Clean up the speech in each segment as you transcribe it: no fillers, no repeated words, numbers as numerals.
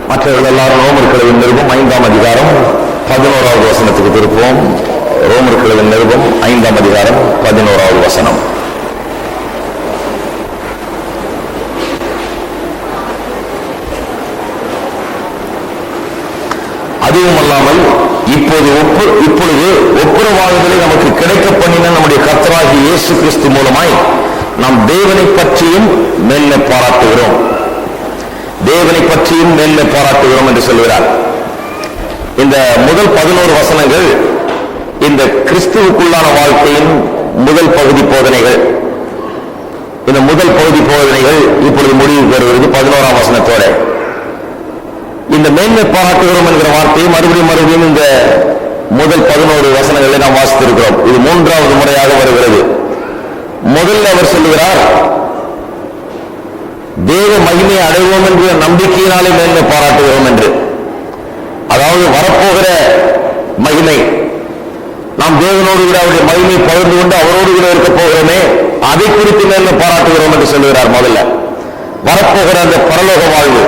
மற்றவர்கள் எல்லாரும் ரோமர் கிழவின் நிருபம் 5ஆம் அதிகாரம் 11வது வசனத்துக்கு திருப்போம். ரோமர் கிழவின் நிருபம் 5ஆம் அதிகாரம் 11வது வசனம். அதுவும் அல்லாமல் இப்பொழுது ஒப்புரவாகுதலை நமக்கு கிடைக்க பண்ணின நம்முடைய கர்த்தராகிய இயேசு கிறிஸ்து மூலமாய் நாம் தேவனை பற்றியும் மேன்மை பாராட்டுகிறோம். தேவனை பற்றியும் மேன்மை பாராட்டுகிறோம் என்று சொல்கிறார். இந்த முதல் 11 வசனங்கள் இந்த கிறிஸ்துவுக்குள்ளான வாழ்க்கையின் முதல் பகுதி போதனைகள். இந்த முதல் பகுதி போதனைகள் இப்பொழுது முடிவு பெறுகிறது 11ஆம் வசனத்தோட. இந்த மேன்மை பாராட்டுகிறோம் என்கிற வார்த்தையை மறுபடியும் இந்த முதல் 11 வசனங்களை நாம் வாசித்திருக்கிறோம். இது 3வது முறையாக வருகிறது. முதல்ல அவர் சொல்லுகிறார், தேவ மகிமையை அடைவோம் என்ற நம்பிக்கையினாலே மேன்மை பாராட்டுகிறோம் என்று. அதாவது வரப்போகிற மகிமை, நாம் தேவனோடு கூட அவருடைய மகிமை பகிர்ந்து கொண்டு அவரோடு கூட இருக்க போகிறோமே, அதை குறித்து மேன்மை பாராட்டுகிறோம் என்று சொல்லுகிறார். முதல்ல வரப்போகிற அந்த பரலோக வாழ்வு,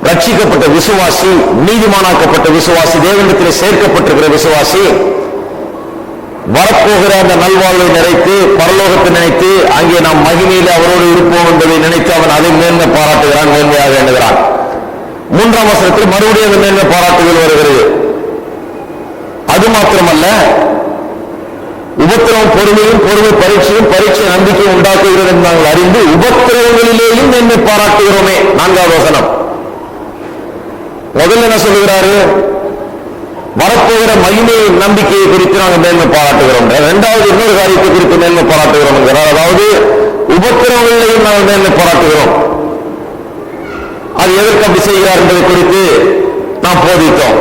ரட்சிக்கப்பட்ட விசுவாசி, நீதிமானாக்கப்பட்ட விசுவாசி, தேவனிடத்தில் சேர்க்கப்பட்டிருக்கிற விசுவாசி வரப்போகிற அந்த நல்வாழ்வை நினைத்து, பரலோகத்தை நினைத்து, அங்கே நாம் மகிமையில் அவரோடு இருப்போம் என்பதை நினைத்து அவன் அதை மேன்மை பாராட்டுகிறான், மேன்மையாக எண்ணுகிறான். 3ஆம் வசனத்தில் மறுபடியும் அந்த மேன்மை பாராட்டுகள் வருகிறது. அது மாத்திரமல்ல, உபத்திரவம் பொறுமையும், பொறுமை பரீட்சையும், பரீட்சை நம்பிக்கையும் உண்டாக்குகிறது என்று நாங்கள் அறிந்து உபத்திரவங்களிலேயும் மேன்மை பாராட்டுகிறோமே. 4வது வசனம். முதல்ல என்ன சொல்லுகிறாரு? வரப்போகிற மகிமை நம்பிக்கையை குறித்து நாங்கள் மேன்மை பாராட்டுகிறோம். 2வது இன்னொரு காரியத்தை குறித்து மேன்மை பாராட்டுகிறோம் என்கிறார். அதாவது உபத்திரவங்களையும் நாங்கள் மேன்மை பாராட்டுகிறோம். அது எதற்கு அப்படி செய்கிறார் என்பதை குறித்து நாம் போதித்தோம்.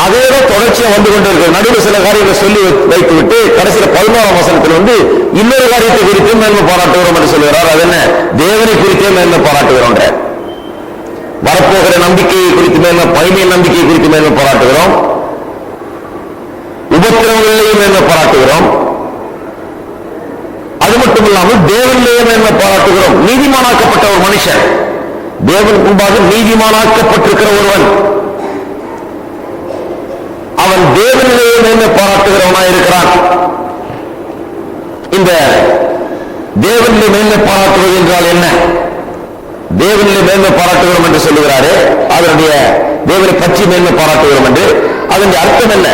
அதே தொடர்ச்சியா வந்து கொண்டிருக்கிறது. நடுவில் சில காரியங்களை சொல்லி வைத்துவிட்டு கடைசியில் 11ஆம் வசனத்தில் இன்னொரு காரியத்தை குறித்து மேன்மை பாராட்டுகிறோம் என்று சொல்கிறார். அது என்ன? தேவனை குறித்தே மேன்மை பாராட்டுகிறோம். வரப்போகிற நம்பிக்கையை குறித்து மேன்மை, மகிமை நம்பிக்கையை குறித்து மேன்மை பாராட்டுகிறோம். உபத்திரவங்களையும் மேன்மை பாராட்டுகிறோம். அது மட்டும் இல்லாமல் தேவனிலேயே மேன்மை பாராட்டுகிறோம். நீதிமானாக்கப்பட்ட ஒரு மனுஷன், தேவன் முன்பாக நீதிமானாக்கப்பட்டிருக்கிற ஒருவன், அவன் தேவனிலேயே மேன்மை பாராட்டுகிறவனாய் இருக்கிறான். இந்த தேவனிலே மேன்மை பாராட்டுவது என்றால் என்ன? தேவனிலே மேன்மை பாராட்டுகிறோம் என்று சொல்லுகிறாரே, அதனுடைய தேவனை பற்றி மேன்மை பாராட்டுகிறோம் என்று அதனுடைய அர்த்தம் என்ன?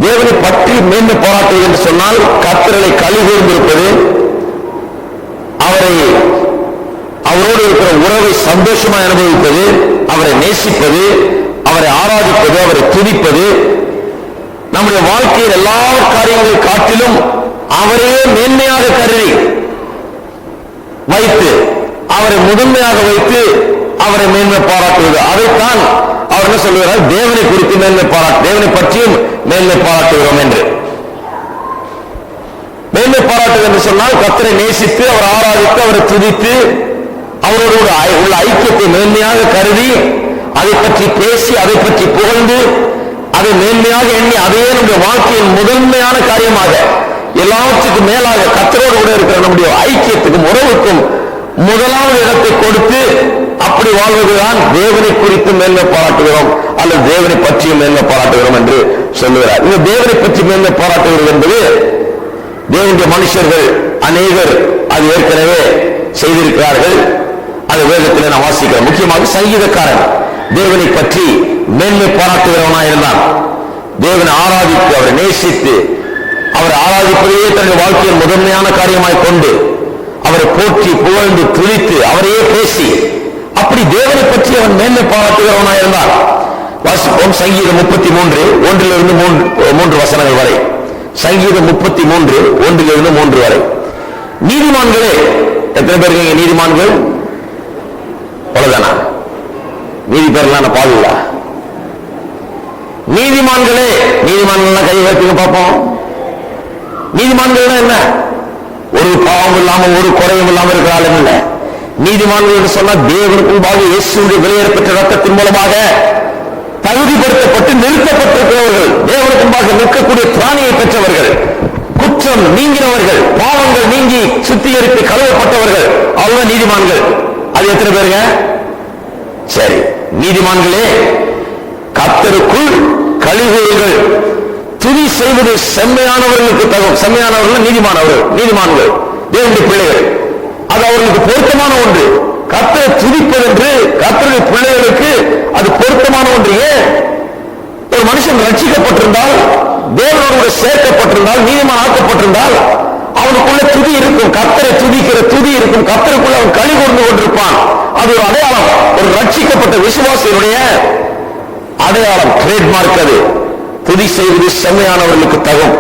தேவனை பற்றி மேன்மை பாராட்டுவது என்று சொன்னால் கர்த்தரை கலிகூர்ந்திருப்பது, அவரோடு இருக்கிற உறவை சந்தோஷமாக அனுபவிப்பது, அவரை நேசிப்பது, அவரை ஆராதிப்பது, அவரை துதிப்பது, நம்முடைய வாழ்க்கையில் எல்லா காரியங்களை காட்டிலும் அவரையே மேன்மையாக கருதி வைத்து, அவரை முதன்மையாக வைத்து அவரை மேன்மை பாராட்டுவது. அதைத்தான் அவர் என்ன சொல்லுகிறார்? தேவனை குறித்து மேன்மை பாராட்டு, தேவனை பற்றியும் மேன்மை பாராட்டுகிறோம் என்று. மேன்மை பாராட்டுவது என்று சொன்னால் கர்த்தரை நேசித்து, அவர் ஆராதித்து, அவரை துதித்து, அவரோடு உள்ள ஐக்கியத்தை மேன்மையாக கருதி, அதை பற்றி பேசி, அதை பற்றி புகழ்ந்து, அதை மேன்மையாக எண்ணி, அதையே நம்முடைய வாழ்க்கையின் முதன்மையான காரியமாக, எல்லாவற்றுக்கும் மேலாக கர்த்தரோடு கூட இருக்கிற நம்முடைய ஐக்கியத்துக்கும் உறவுக்கும் முதலாவது இடத்தை கொடுத்து அப்படி வாழ்வதுதான் தேவனை குறித்து மேன்மை பாராட்டுகிறோம் அல்லது தேவனை பற்றியும் மேன்மை பாராட்டுகிறோம் என்று சொல்லுகிறார். இந்த தேவனை பற்றி மேன்மை பாராட்டுகிறது என்பது தேவனுடைய மனுஷர்கள் அநேகர் அது ஏற்கனவே செய்திருக்கிறார்கள். அது வேதத்தில் நாம் வாசிக்கிறோம். முக்கியமாக சங்கீதக்காரன் தேவனை பற்றி மேன்மை பாராட்டுகிறவனாக இருந்தான். தேவனை ஆராதித்து, அவரை நேசித்து, அவரை ஆராதிப்பதையே தன்னுடைய வாழ்க்கையின் முதன்மையான காரியமாய் கொண்டு அவரை போற்றி புகழ்ந்து துதித்து அவரையே பேசி அப்படி தேவனை பற்றி அவன் மேன்மை பாராட்டுகிறவனாக இருந்தான். வாசிப்போம். சங்கீதம் 33 1 3 வசனங்கள் வரை. சங்கீதம் 33 1 3 வரை. நீதிமான்களே, எத்தனை பேர் இருக்கீங்க நீதிமான்கள்? அவ்வளவுதானா? நீதி பேர்லாம் பாதுல நீதிமான்களே, நீதிமான்கள் கை வைத்துங்க பார்ப்போம். நீதிமான்கள் என்ன? ஒரு பாவம் இல்லாமல் ஒரு குறையும் இல்லாமல் இருக்கிறாலும் இல்லை. நீதிமான்கள் என்று சொன்னால் தேவனுக்கு முன்பாக இயேசுவுடைய வெளியேறப்பட்ட ரத்தத்தின் மூலமாக தகுதிப்படுத்தப்பட்டு நிறுத்தப்பட்டிருக்கிறவர்கள், தேவனுக்கு முன்பாக நிற்கக்கூடிய திராணியை பெற்றவர்கள், குற்றம் நீங்கினவர்கள், பாவங்கள் நீங்கி சுத்திகரித்து கழுவப்பட்டவர்கள், அவங்க நீதிமான்கள். அது எத்தனை பேருங்க? சரி, நீதிமான்களே, கர்த்தருக்குள் கழிவுகள் துதி செய்வது செம்மையானவர்களுக்கு தகும். செம்மையானவர்கள் நீதிமான்கள், தேவனுடைய பிள்ளைகள். அது அவர்களுக்கு பொருத்தமான ஒன்று. கர்த்தரை துதிப்பது என்று கர்த்தருடைய பிள்ளைகளுக்கு அது பொருத்தமான ஒன்று. ஏன்? ஒரு மனுஷன் ரட்சிக்கப்பட்டிருந்தால், தேவனோடு சேர்க்கப்பட்டிருந்தால், நீதிமான் ஆக்கப்பட்டிருந்தால் அவனுக்குள்ள துதி இருக்கும். கர்த்தரை துதிக்கிற துதி இருக்கும். கர்த்தருக்குள்ள அவன் களி கூர்ந்து கொண்டிருப்பான். அது ஒரு அடையாளம். ஒரு ரட்சிக்கப்பட்ட விசுவாசியுடைய அடையாளம், ட்ரேட்மார்க். அது துதி செய்வது செம்மையானவர்களுக்கு தகும்.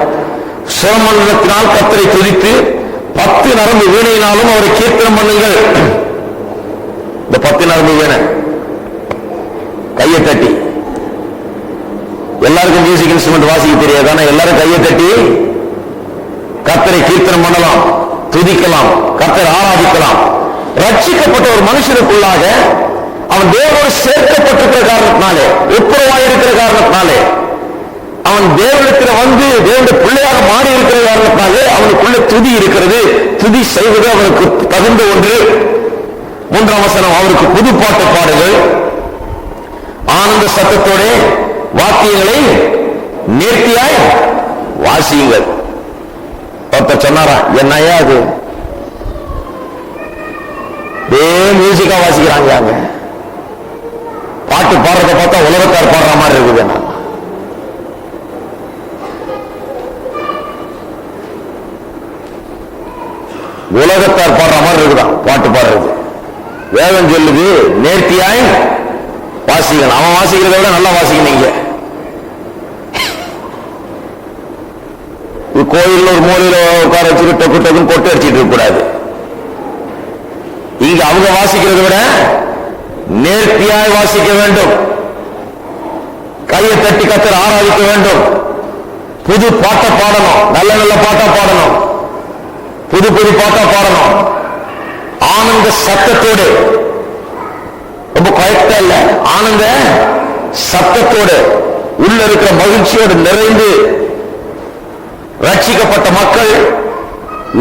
சுரமண்டலத்தினால் கர்த்தரை துதித்து 10 நரம்பு வீணையினாலும் அவரை கீர்த்தனம் பண்ணுங்கள். இந்த 10 நரம்பு வீணை கையை தட்டி, எல்லாருக்கும் மியூசிக் இன்ஸ்ட்ருமெண்ட் வாசிக்க தெரியாது, ஆனா எல்லாரும் கையை தட்டி கர்த்தரை கீர்த்தனம் பண்ணலாம், துதிக்கலாம், கர்த்தரை ஆராதிக்கலாம். ரட்சிக்கப்பட்ட ஒரு மனுஷனுக்குள்ளாக அவன் தேவனோடு சேர்க்கப்பட்டிருக்கிற காரணத்தினாலே, ஒப்புரவாயிருக்கிற காரணத்தினாலே, அவன் தேவனிடத்தில் வந்து தேவனுடைய பிள்ளையாக மாறி இருக்கிற காரணத்தினாலே அவனுக்குள்ள துதி இருக்கிறது. துதி செய்வது அவனுக்கு தகுந்த ஒன்று. 3ஆம் வசனம், அவருக்கு புது பாட்டு பாடுங்கள், ஆனந்த சத்தத்தோட வாக்கியங்களை நேர்த்தியாய் வாசியுங்கள். ஒருத்தர் சொன்னாரா, என்னையா அது மியூசிக்கா வாசிக்கிறாங்க, பாட்டு பாடுறத பார்த்தா உலகத்தார் பாடுற மாதிரி இருக்குது. உலகத்தார் பாடுற மாதிரி இருக்குதான் பாட்டு பாடுறது. வேதம் சொல்லுது நேர்த்தியாய் வாசிக்கணும். அவன் வாசிக்கிறத விட நல்லா வாசிக்கணும். கோயில் ஒரு மூலையில உட்கார வச்சுட்டு டொக்கு டொக்குன்னு கொட்டை அடிச்சுட்டு இருக்க கூடாது. இங்க அவங்க வாசிக்கிறத விட நேர்த்தியாய் வாசிக்க வேண்டும். கையை தட்டி கர்த்தரை ஆராதிக்க வேண்டும். புது பாட்டை பாடணும், நல்ல நல்ல பாட்டா பாடணும், புது பாட்டா பாடணும். ஆனந்த சத்தத்தோடு, ரொம்ப குறைத்தா இல்ல, ஆனந்த சத்தத்தோடு உள்ள இருக்கிற மகிழ்ச்சியோடு நிறைந்து ரட்சிக்கப்பட்ட மக்கள்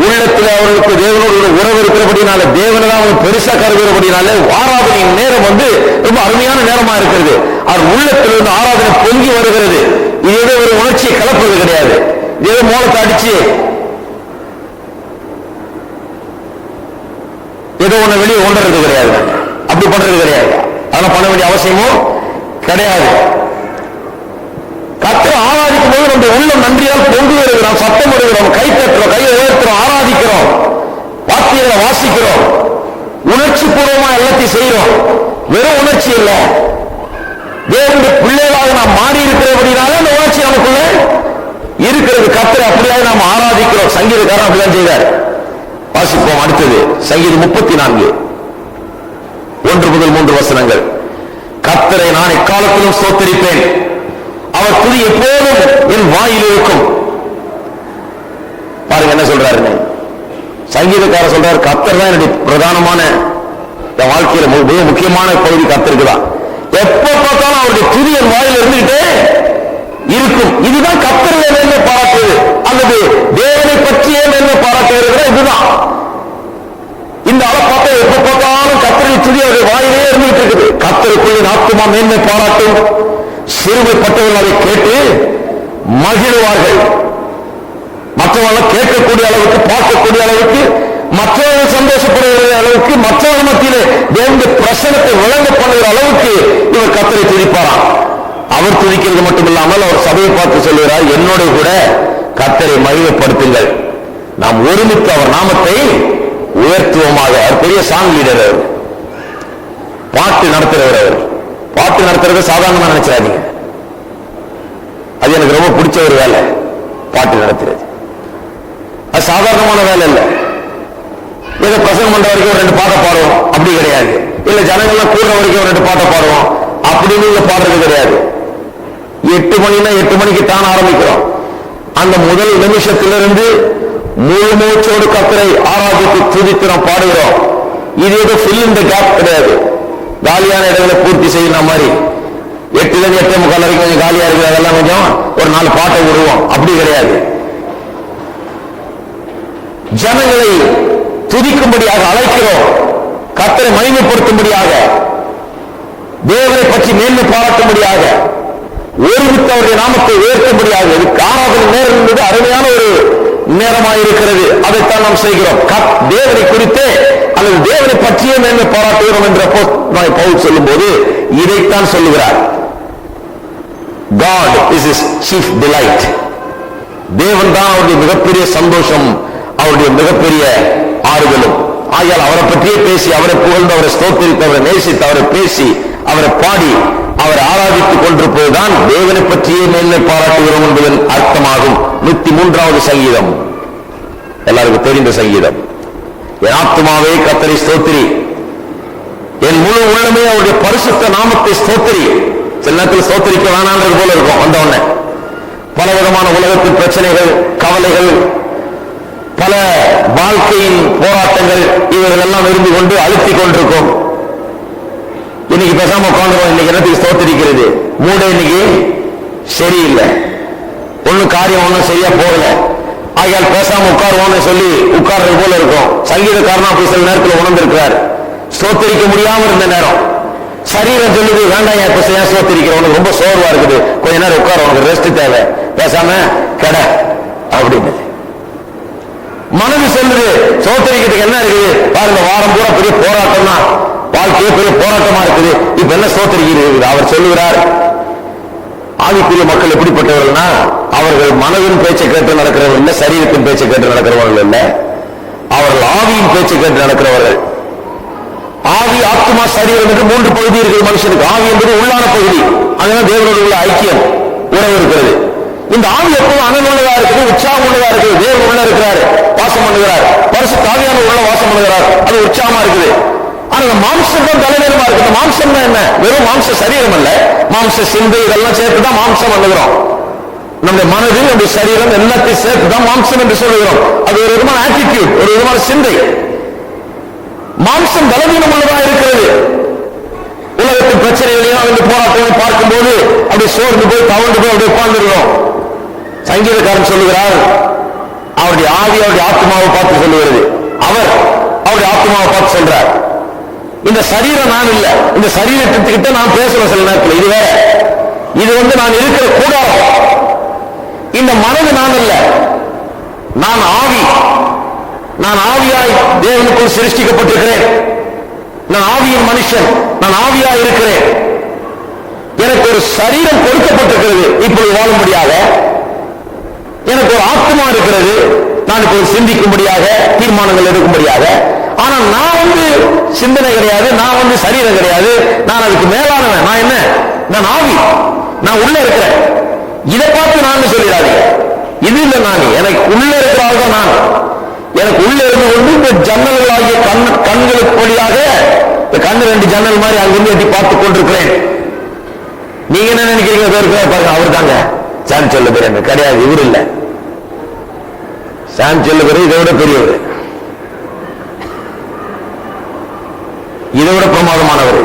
உள்ளத்தில் அவர்களுக்கு தேவனோடு உறவு இருக்கிறபடினால, தேவனை தான் அவங்க பெருசா கருதுகிறபடினால ஆராதனையின் நேரம் வந்து ரொம்ப அருமையான நேரமா இருக்கிறது. அவர் உள்ளத்தில் இருந்து ஆராதனை பொங்கி வருகிறது. இது ஏதோ ஒரு உணர்ச்சியை கலப்பது கிடையாது. ஏதோ மூலத்தை அடிச்சு ஏதோ ஒண்ணு வெளியே கொண்டுறது கிடையாது. அப்படி பண்றது கிடையாது. அதெல்லாம் பண்ண வேண்டிய அவசியமும் கிடையாது. கர்த்தரை ஆராதிக்கும் போது நம்ம உள்ளம் நன்றியால் பொங்கி வருகிறோம், சத்தம் வருகிறோம், கை தட்டுறோம், கையை உயர்த்துறோம், ஆராதிக்கிறோம், வார்த்தைகளை வாசிக்கிறோம், உணர்ச்சி பூர்வமா எல்லாத்தையும் செய்யறோம். வெறும் உணர்ச்சி இல்ல, தேவனுடைய பிள்ளைகளாக நாம் மாறி இருக்கிறபடினால அந்த உணர்ச்சி நமக்குள்ள இருக்கிறது. கர்த்தரை அப்படியாக நாம் ஆராதிக்கிறோம். சங்கீதக்காரன் அப்படிதான் செய்தார். வாசிப்போம். அடுத்தது சங்கீதம் 34 1 முதல் 3 வசனங்கள். கர்த்தரை நான் எக்காலத்திலும் ஸ்தோத்தரிப்பேன், அவர் துதி எப்போதும் என் வாயில் இருக்கும். பாருங்க என்ன சொல்றாரு சங்கீதக்காரர். சொல்றாரு, கர்த்தர் தான் என்னுடைய பிரதானமான வாழ்க்கையில மிக முக்கியமான பகுதி கர்த்தருக்கு தான். எப்ப பார்த்தாலும் அவருடைய துதி என் வாயில் இருந்துகிட்டே இருக்கும். இதுதான் கர்த்தரை மேன்மை பாராட்டுவது, அல்லது தேவனை பற்றியே மேன்மை பாராட்டுவது. இதுதான் இந்த ஆளை பார்த்தா எப்ப பார்த்தாலும் கர்த்தரை துதி அவருடைய வாயிலே இருந்துகிட்டு இருக்குது. கர்த்தருக்குள்ள ஆத்துமா மேன்மை பாராட்டும். சிறுமைப்பட்டவர்கள் அதை கேட்டு மகிழ்வார்கள். மற்றவர்கள் கேட்கக்கூடிய அளவுக்கு, பார்க்கக்கூடிய அளவுக்கு, மற்றவர்கள் சந்தோஷப்படுகிற அளவுக்கு, மற்றவர்கள் மத்தியிலே தேவனுடைய பிரசனத்தை விளங்க பண்ணுகிற அளவுக்கு இவர் கர்த்தரை துதிப்பாராம். அவர் துதிக்கிறது மட்டுமில்லாமல் அவர் சபையை பார்த்து சொல்லுகிறார், என்னோட கூட கர்த்தரை மகிமைப்படுத்துங்கள், நாம் ஒருமித்து அவர் நாமத்தை உயர்த்துவோமாக. அவர் பெரிய சாங் லீடர், அவர் பாட்டு நடத்துகிறவர். அவர் பாட்டு நடத்துறது சாதாரணமா நினைச்சாதீங்க. அது எனக்கு ரொம்ப பிடிச்ச ஒரு வேலை. பாட்டு நடத்துறது அது சாதாரணமான வேலை இல்லை. ஏதோ பிரசங்கம் பண்ற வரைக்கும் 2 பாட்டை பாடுவோம் அப்படி கிடையாது. இல்ல ஜனங்கள்லாம் கூடுற வரைக்கும் 2 பாட்டை பாடுவோம் அப்படின்னு இங்க பாடுறது கிடையாது. 8 மணினா 8 மணிக்கு தான் ஆரம்பிக்கிறோம். அந்த முதல் நிமிஷத்திலிருந்து முழு மூச்சோடு கர்த்தரை ஆராதித்து துதித்து நாம் பாடுகிறோம். இது ஏதோ ஃபில் இன் தி கேப் கிடையாது. காலியான இடங்களை பூர்த்தி செய்யற மாதிரி 8 8 முக்கால் வரைக்கும் கொஞ்சம் காலியா இருக்குது, அதெல்லாம் கொஞ்சம் ஒரு 4 பாட்டை விடுவோம் அப்படி கிடையாது. ஜனங்களை துதிக்கும்படியாக அழைக்கிறோம், கர்த்தரை மகிமைப்படுத்தும்படியாக, தேவனை மேன்மை பாராட்டும்படியாக, ஒருமித்து அவருடைய நாமத்தை உயர்த்தும்படியாக ஆராதனை நேரம் என்பது அருமையான ஒரு நேரமாயிருக்கிறது. அதைத்தான் நாம் செய்கிறோம். தேவனை குறித்தே அல்லது தேவனை பற்றியே மேன்மை பாராட்டுகிறோம் என்ற பவுல் சொல்லும் போது இதைத்தான் சொல்லுகிறார். God is his chief delight. தேவன் தான் அவருடைய மிகப்பெரிய சந்தோஷம், அவருடைய மிகப்பெரிய ஆறுதலும். ஆகையால் அவரை பற்றியே பேசி, அவரை புகழ்ந்து, அவரை ஸ்தோத்திரித்து, அவரை நேசித்து, அவரை பேசி, அவரை பாடி, அவரை ஆராதித்துக் கொண்டிருப்பதுதான் தேவனை பற்றியே மேன்மை பாராட்டுகிறோம் என்பதன் அர்த்தமாகும். 103வது சங்கீதம் எல்லாருக்கும் தெரிந்த சங்கீதம். என் ஆத்துமாவே கர்த்தரை ஸ்தோத்திரி, என் முழு உள்ளமே அவருடைய பரிசுத்த நாமத்தை ஸ்தோத்திரி. சில நேரத்தில் ஸ்தோத்திரிக்க வேணான்றது போல இருக்கும். வந்த உடனே பலவிதமான உலகத்தின் பிரச்சனைகள், கவலைகள், பல வாழ்க்கையின் போராட்டங்கள், இவர்கள் எல்லாம் விரும்பி கொண்டு அழுத்திக் கொண்டிருக்கும். இன்னைக்கு பேசாம உட்காந்துருவோம். இன்னைக்கு என்னத்துக்கு ஸ்தோத்திரிக்கிறது? மூட இன்னைக்கு சரியில்லை, ஒன்னும் காரியம் ஒன்னும் சரியா போகல, ஆகையால் பேசாம உட்காருவோம்னு சொல்லி உட்கார்றது போல இருக்கும். சங்கீதக்காரனா அப்படி சில நேரத்தில் உணர்ந்திருக்கிறார். ஸ்தோத்திரிக்க முடியாம இருந்த நேரம் சரீரம் சொல்லுது, வேண்டாம் இப்ப ஏன் ஸ்தோத்திரிக்கிற, உனக்கு ரொம்ப சோர்வா இருக்குது, கொஞ்ச நேரம் உட்கார, உனக்கு ரெஸ்ட் தேவை, பேசாம கெட அப்படின்னு. மனது சொல்லுது, ஸ்தோத்திரிக்கிறதுக்கு என்ன இருக்குது பாருங்க, வாரம் பூரா பெரிய போராட்டம் தான், வாழ்க்கையே பெரிய போராட்டமா இருக்குது, இப்ப என்ன ஸ்தோத்திரிக்கிறது? அவர் சொல்லுகிறார், ஆவிக்குரிய மக்கள் எப்படிப்பட்டவர்கள்னா, அவர்கள் மனதின் பேச்சை கேட்டு நடக்கிறவர்கள் இல்ல, சரீரத்தின் பேச்சை கேட்டு நடக்கிறவர்கள் இல்ல, அவர்கள் ஆவியின் பேச்சை கேட்டு நடக்கிறவர்கள். ஆவி, ஆத்மா, சரீரம் என்று 3 பகுதி இருக்கிறது மனுஷனுக்கு. ஆவி என்பது உள்ளான பகுதி, அதனால தேவனோடு உள்ள ஐக்கியம், உறவு இருக்கிறது. இந்த ஆவி எப்போதும் அனலுள்ளதா இருக்குது, உற்சாகம் உள்ளதா இருக்குது. தேவன் உள்ள இருக்கிறார், வாசம் பண்ணுகிறார், பரிசுத்த ஆவியான உள்ள வாசம் பண்ணுகிறார், அது உற்சாகமா இருக்குது. ஆனா மாம்சம் தான் தலைநேரமா இருக்கு. இந்த மாம்சம் என்ன? வெறும் மாம்ச சரீரம் அல்ல, மாம்ச சிந்தை இதெல்லாம் சேர்த்துதான் மாம்சம் பண்ணுகிறோம். நம்முடைய மனது, நம்முடைய சரீரம் எல்லாத்தையும் சேர்த்துதான் மாம்சம் என்று சொல்லுகிறோம். அது ஒரு விதமான ஆட்டிடியூட், ஒரு விதமான சிந்தை. மாம்சம் பலவீனம் உள்ளதா இருக்கிறது. உலகத்தின் பிரச்சனைகளையும் வந்து போராட்டங்களை பார்க்கும் போது அப்படி சோர்ந்து போய் தவழ்ந்து போய் அப்படி உட்கார்ந்துருக்கிறோம். சங்கீதக்காரன் சொல்லுகிறார், அவருடைய ஆவி அவருடைய ஆத்மாவை பார்த்து சொல்லுகிறது. அவர் அவருடைய ஆத்மாவை பார்த்து சொல்றார், இந்த சரீரம் நான் இல்ல, இந்த சரீரத்துக்கிட்ட நான் பேசுறேன் சில நேரத்தில், இது வேற, இது வந்து நான் இருக்கிற கூடாரம். இந்த மனது நான் அல்ல, நான் ஆவி, நான் ஆவியாய் தேவனுக்குள் சிருஷ்டிக்கப்பட்டிருக்கிறேன், நான் ஆவியின் மனுஷன், நான் ஆவியாய் இருக்கிறேன். எனக்கு ஒரு சரீரம் கொடுக்கப்பட்டிருக்கிறது இப்பொழுது வாழும்படியாக, எனக்கு ஒரு ஆத்மா இருக்கிறது, நான் இப்போது சிந்திக்கும்படியாக, தீர்மானங்கள் எடுக்கும்படியாக. ஆனா நான் வந்து சிந்தனை கிடையாது, நான் வந்து சரீரம் கிடையாது, நான் அதுக்கு மேலானவன். நான் என்ன? நான் ஆவி, நான் உள்ள இருக்கிறேன். இதை பார்த்து நான் சொல்லிடாதீங்க, இது இல்லை நான், எனக்கு உள்ள இருக்கிறாள் தான் நான். எனக்கு உள்ள இருந்து கொண்டு இந்த ஜன்னல்களாகிய கண்களுக்கு வழியாக இந்த கண்ணு 2 ஜன்னல் மாதிரி அங்கிருந்து எட்டி பார்த்துக் கொண்டிருக்கிறேன். நீங்க என்ன நினைக்கிறீங்க? பாருங்க, அவர் தாங்க சாம் சொல்ல பேர் என்ன கிடையாது, இவர் இல்ல. சாம் சொல்ல பேர் இதை விட பெரியவர், இதை விட பிரமாதமானவர்,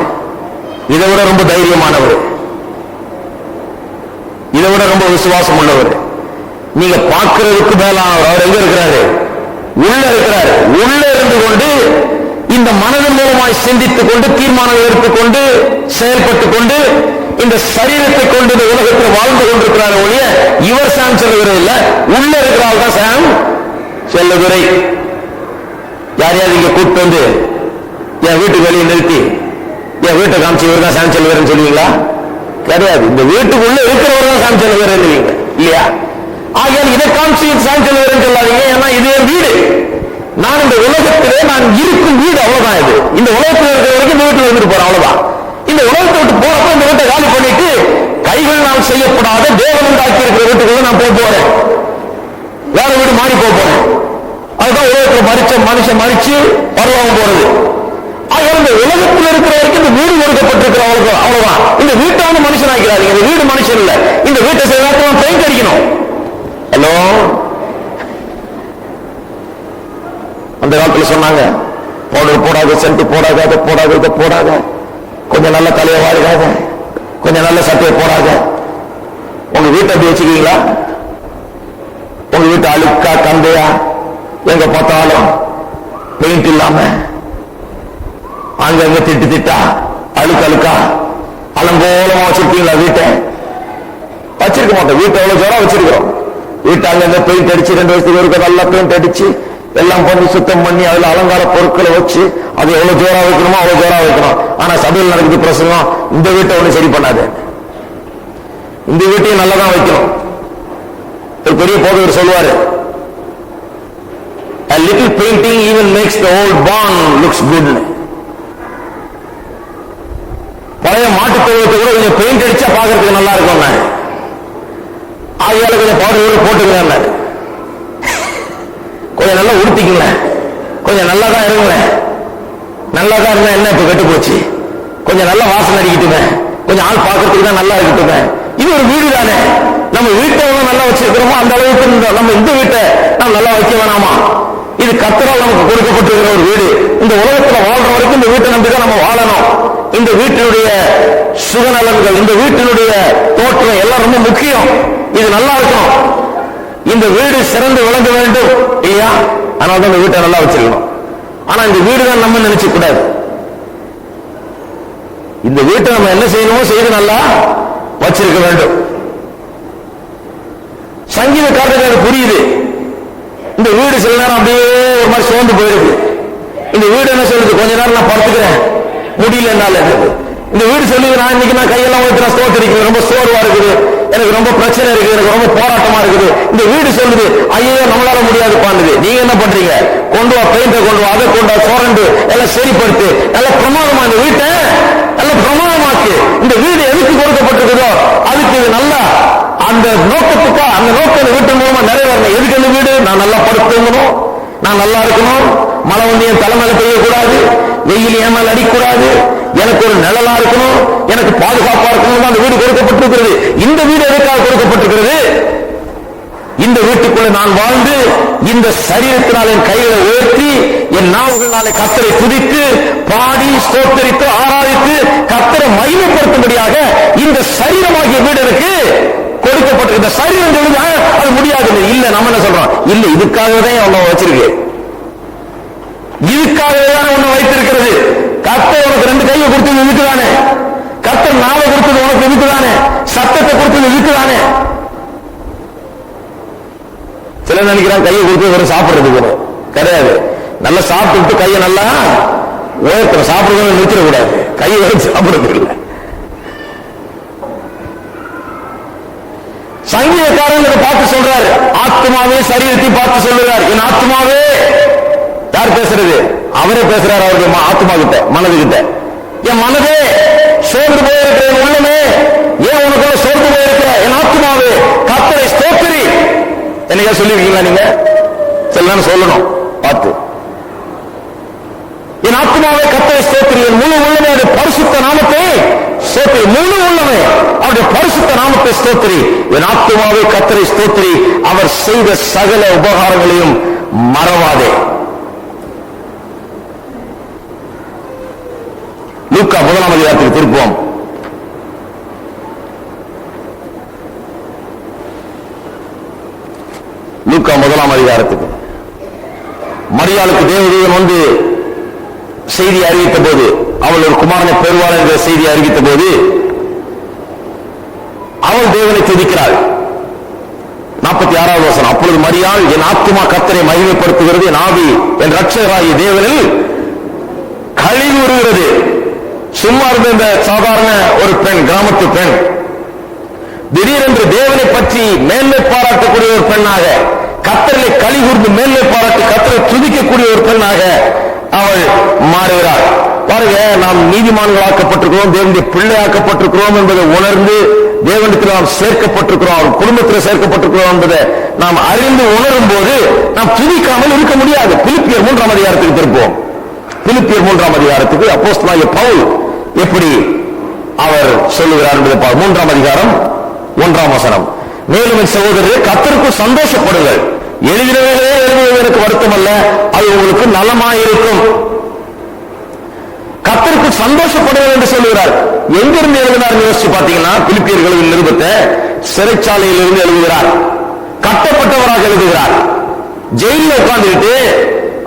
இதை விட ரொம்ப தைரியமானவர், இதை விட ரொம்ப விசுவாசம் உள்ளவர். நீங்க பார்க்கிறதுக்கு மேலானவர். அவர் எங்க இருக்கிறாரு? உள்ள இருக்கிறார். உள்ள இருந்து கொண்டு இந்த மனதின் மூலமாய் சிந்தித்துக் கொண்டு, தீர்மானங்கள் எடுத்துக்கொண்டு, செயல்பட்டுக் கொண்டு, இந்த சரீரத்தை கொண்டு இந்த உலகத்தில் வாழ்ந்து கொண்டிருக்கிறார் ஒழிய இவர் சாம் செல்லுகிற இல்ல, உள்ள இருக்கிறாள் தான் சாம் செல்லுகிறை. யாரையாவது இங்க கூப்பிட்டு வந்து என் வீட்டுக்கு வெளியே நிறுத்தி என் வீட்டை காமிச்சு இவர் தான் சாம் செல்லுகிறேன்னு சொல்லுவீங்களா? கிடையாது. இந்த வீட்டுக்குள்ள இருக்கிறவர் தான் சாம் செல்லுகிறேன்னு இல்லையா? ஆகையால் இதை காமிச்சு சாம் செல்லுகிறேன்னு சொல்லாதீங்க, ஏன்னா இது என் வீடு, நான் இந்த உலகத்திலே நான் இருக்கும் வீடு, அவ்வளவுதான். இது இந்த உலகத்தில் இருக்கிற வரைக்கும் இந்த வீட்டில் வந்துட்டு போறேன், அவ்வளவுதான். இந்த உலகத்தை விட்டு போறப்ப இந்த வீட்டை காலி பண்ணிட்டு கைகளால் செய்யப்படாத தேவன் உண்டாக்கி இருக்கிற வீட்டுக்குள்ள நான் போறேன், வேற வீடு மாறி போறேன். அதுதான் உலகத்தில் மறிச்ச மனுஷன் மறிச்சு பரவாம போறது. ஆகையால் இந்த உலகத்தில் இருக்கிற வரைக்கும் இந்த வீடு கொடுக்கப்பட்டிருக்கிற அவ்வளவுதான். இந்த வீட்டை வந்து மனுஷன் ஆக்கிறாதீங்க, இந்த வீடு மனுஷன் இல்ல. இந்த வீட்டை செய்ய பெயிண்ட் அடிக்கணும். ஹலோ, அந்த காலத்தில் சொன்னாங்க, பவுடர் போடாத, சென்ட் போடாத, அதை போடாத, இதை போடாத, கொஞ்சம் நல்ல தலையை வாழுகாத, கொஞ்சம் நல்ல சட்டையை போடாத. உங்க வீட்டை அப்படி வச்சுக்கீங்களா? உங்க வீட்டு அழுக்கா கந்தையா, எங்க பார்த்தாலும் பெயிண்ட் இல்லாம, அங்க திட்டா, அழுக்கா, அலங்கோலமா வச்சிருக்கீங்களா வீட்டை? வச்சிருக்க மாட்டோம். வீட்டை எவ்வளவு ஜோரா வச்சிருக்கிறோம். வீட்டை அங்க பெயிண்ட் அடிச்சு 2 வருஷத்துக்கு ஒருக்க நல்லா பெயிண்ட் அடிச்சு எல்லாம் பண்ணி சுத்தம் பண்ணி அதுல அலங்கார பொருட்களை வச்சு அது எவ்வளவு ஜோரா வைக்கணுமோ அவ்வளவு ஜோரா வைக்கணும். ஆனா சபையில் நடக்குது பிரசங்கம், இந்த வீட்டை ஒண்ணு சரி பண்ணாது, இந்த வீட்டையும் நல்லதான் வைக்கணும். ஒரு பெரிய போதவர் சொல்லுவாரு, a little painting even makes the old barn looks good. பழைய மாட்டு தொழுவத்தை கூட கொஞ்சம் பெயிண்ட் அடிச்சா பாக்குறதுக்கு நல்லா இருக்கும். ஆகையால கொஞ்சம் பவுடர் போட்டுக்கல, கொஞ்சம் நல்லா உடுத்திக்கல, கொஞ்சம் நல்லா தான் இருங்களேன். நல்லா தான் இருந்தா என்ன இப்ப கெட்டு போச்சு, கொஞ்சம் நல்ல வாசனை அடிக்கட்டுமே, கொஞ்சம் ஆள் பாக்குறதுக்கு தான் நல்லா இருக்கட்டுமே. இது ஒரு வீடு தானே, நம்ம வீட்டை நல்லா வச்சிருக்கிறோமோ அந்த அளவுக்கு நம்ம இந்த வீட்டை நம்ம நல்லா வைக்க வேணாமா? இது கர்த்தரால் நமக்கு கொடுக்கப்பட்டிருக்கிற ஒரு வீடு. இந்த உலகத்துல வாழ்ற வரைக்கும் இந்த வீட்டை நம்பிதான் நம்ம வாழணும். இந்த வீட்டினுடைய சுகநலன்கள், இந்த வீட்டினுடைய தோற்றம் எல்லாம் ரொம்ப முக்கியம். இது நல்லா இருக்கும், இந்த வீடு சிறந்து விளங்க வேண்டும் இல்லையா? அதனால இந்த வீட்டை நல்லா வச்சிருக்கணும். ஆனா இந்த வீடு தான் நம்ம நினைச்சு கூடாது. இந்த வீட்டை நம்ம என்ன செய்யணுமோ செய்து நல்லா வச்சிருக்க வேண்டும். சங்கீதக்காரருக்கு அது புரியுது. இந்த வீடு சில நேரம் அப்படியே ஒரு மாதிரி சோர்ந்து போயிருக்கு. இந்த வீடு என்ன சொல்லுது, கொஞ்ச நேரம் நான் படுத்துக்கிறேன் முடியல என்னால. இந்த வீடு சொல்லுது, நான் இன்னைக்கு நான் கையெல்லாம் வைக்கிறேன், ஸ்தோத்திரிக்கிறேன், ரொம்ப சோர்வா இருக்குது, எனக்கு ரொம்ப பிரச்சனை இருக்குது, எனக்கு ரொம்ப போராட்டமா இருக்குது. இந்த வீடு சொல்லுது, ஐயோ நம்மளால முடியாது பண்ணுது. நீங்க என்ன பண்றீங்க, கொண்டு வா பெயிண்ட, கொண்டு வா, அதை கொண்டு வா, சோரண்டு எல்லாம் சரிப்படுத்து, நல்ல பிரமாதமா இந்த வீட்டை நல்ல பிரமாதமாக்கு. இந்த வீடு எதுக்கு கொடுக்கப்பட்டிருக்குதோ அதுக்கு இது நல்லா அந்த நோக்கத்துக்கா, அந்த நோக்கம் வீட்டு மூலமா நிறைவேறணும். எதுக்கு அந்த வீடு, நான் நல்லா படுத்துங்கணும், நான் நல்லா இருக்கணும், மழை வந்து என் தலைமையில பெய்யக்கூடாது, வெயில் என் மேல அடிக்கூடாது, எனக்கு ஒரு நிழலா இருக்கணும், எனக்கு பாதுகாப்பா இருக்கணும். அந்த வீடு கொடுக்கப்பட்டிருக்கிறது. இந்த வீடு எதுக்காக கொடுக்கப்பட்டிருக்கிறது? இந்த வீட்டுக்குள்ள நான் வாழ்ந்து இந்த சரீரத்தினால் என் கைகளை உயர்த்தி என் நாவுகளினாலே கர்த்தரை துதித்து பாடி ஸ்தோத்தரித்து ஆராதித்து கர்த்தரை மகிமைப்படுத்தும்படியாக இந்த சரீரமாகிய வீடு எனக்கு கொடுக்கப்பட்டிருக்க. இந்த சரீரம் அது முடியாது இல்ல. நம்ம என்ன சொல்றோம், இல்ல இதுக்காகவே உன்னை வச்சிருக்கு, இதுக்காகவே தான் உன்னை வைத்திருக்கிறது. கர்த்தர் உனக்கு 2 கையை கொடுத்தது இதுக்குதானே, கர்த்தர் நாவை கொடுத்தது உனக்கு இதுக்குதானே, சத்தத்தை கொடுத்தது இதுக்குதானே. சில நினைக்கிறான் கையை கொடுத்து வெறும் சாப்பிடுறதுக்கு கிடையாது. நல்லா சாப்பிட்டு கையை நல்லா உயர்த்தணும், சாப்பிடுறது நிறுத்திடக்கூடாது, கையை வச்சு சாப்பிடுறது இல்லை. சங்கீதக்காரங்களை பார்த்து சொல்றாரு, ஆத்மாவே சரீரத்தை பார்த்து சொல்லுறாரு, என் ஆத்மாவே. யார் பேசுறது, அவரே பேசுறாரு. அவருக்கு ஆத்மா கிட்ட, மனது கிட்ட, என் மனதே சோர்ந்து போயிருக்கிற என் உள்ளமே, ஏன் உனக்குள்ள சோர்ந்து போயிருக்கிற என் ஆத்மாவே கர்த்தரை ஸ்தோத்திரி. என்னைக்கா சொல்லிருக்கீங்களா நீங்க? சில சொல்லணும் பார்த்து, என் ஆத்மாவே கர்த்தரை ஸ்தோத்திரி, என் முழு உள்ளமே அவருடைய பரிசுத்த நாமத்தை ஸ்தோத்திரி, முழு உள்ளமே அவருடைய பரிசுத்த நாமத்தை ஸ்தோத்திரி, என் ஆத்மாவே கர்த்தரை ஸ்தோத்திரி, அவர் செய்த சகல உபகாரங்களையும் மறவாதே. லூக்கா 1ஆம் அதிகாரத்துக்கு திருப்புவோம். லூக்கா 1ஆம் அதிகாரத்துக்கு. மரியாளுக்கு தேவதூதன் வந்து செய்தி அறிவித்த போது, அவள் ஒரு குமாரனை பெறுவாள் என்ற செய்தி அறிவித்த போது அவள் தேவனை துதிக்கிறாள். 46வது வசனம், அப்பொழுது மரியாள், என் ஆத்துமா கர்த்தரை மகிமைப்படுத்துகிறது, என் ஆவி என் இரட்சகராகிய தேவனில் களி கூறுகிறது. சும்மா இருந்த இந்த சாதாரண ஒரு பெண், கிராமத்து பெண், திடீரென்று தேவனை பற்றி மேன்மை பாராட்டக்கூடிய ஒரு பெண்ணாக, கர்த்தரை களி கூர்ந்து மேன்மை பாராட்டி கர்த்தரை துதிக்கக்கூடிய ஒரு பெண்ணாக அவள் மாறுகிறாள். பாருங்க, நாம் நீதிமான்களாக்கப்பட்டிருக்கிறோம், தேவனுடைய பிள்ளையாக்கப்பட்டிருக்கிறோம் என்பதை உணர்ந்து தேவனிடத்தில் நாம் சேர்க்கப்பட்டிருக்கிறோம், அவர் குடும்பத்தில் சேர்க்கப்பட்டிருக்கிறோம் என்பதை நாம் அறிந்து உணரும் போது நாம் துதிக்காமல் இருக்க முடியாது. பிலிப்பியர் 3ஆம் அதிகாரத்துக்கு திருப்போம். பிலிப்பியர் 3ஆம் அதிகாரத்துக்கு அப்போஸ்தலனாகிய பவுல் எப்படி அவர் சொல்லுகிறார் என்பதை 3ஆம் அதிகாரம் 1ஆம் வசனம். மேலும் என் சகோதரரே, கர்த்தருக்குள் சந்தோஷப்படுங்கள், எழுதினவர்களே எழுதுவது எனக்கு வருத்தம் அல்ல, அது உங்களுக்கு நலமாயிருக்கும். கர்த்தருக்குள் சந்தோஷப்படுங்கள் என்று சொல்லுகிறார். எங்கிருந்து எழுதினார் யோசிச்சு பார்த்தீங்கன்னா, பிலிப்பியர்களின் நிருபத்தை சிறைச்சாலையில் இருந்து எழுதுகிறார், கட்டப்பட்டவராக எழுதுகிறார். ஜெயிலில் உட்கார்ந்துட்டு,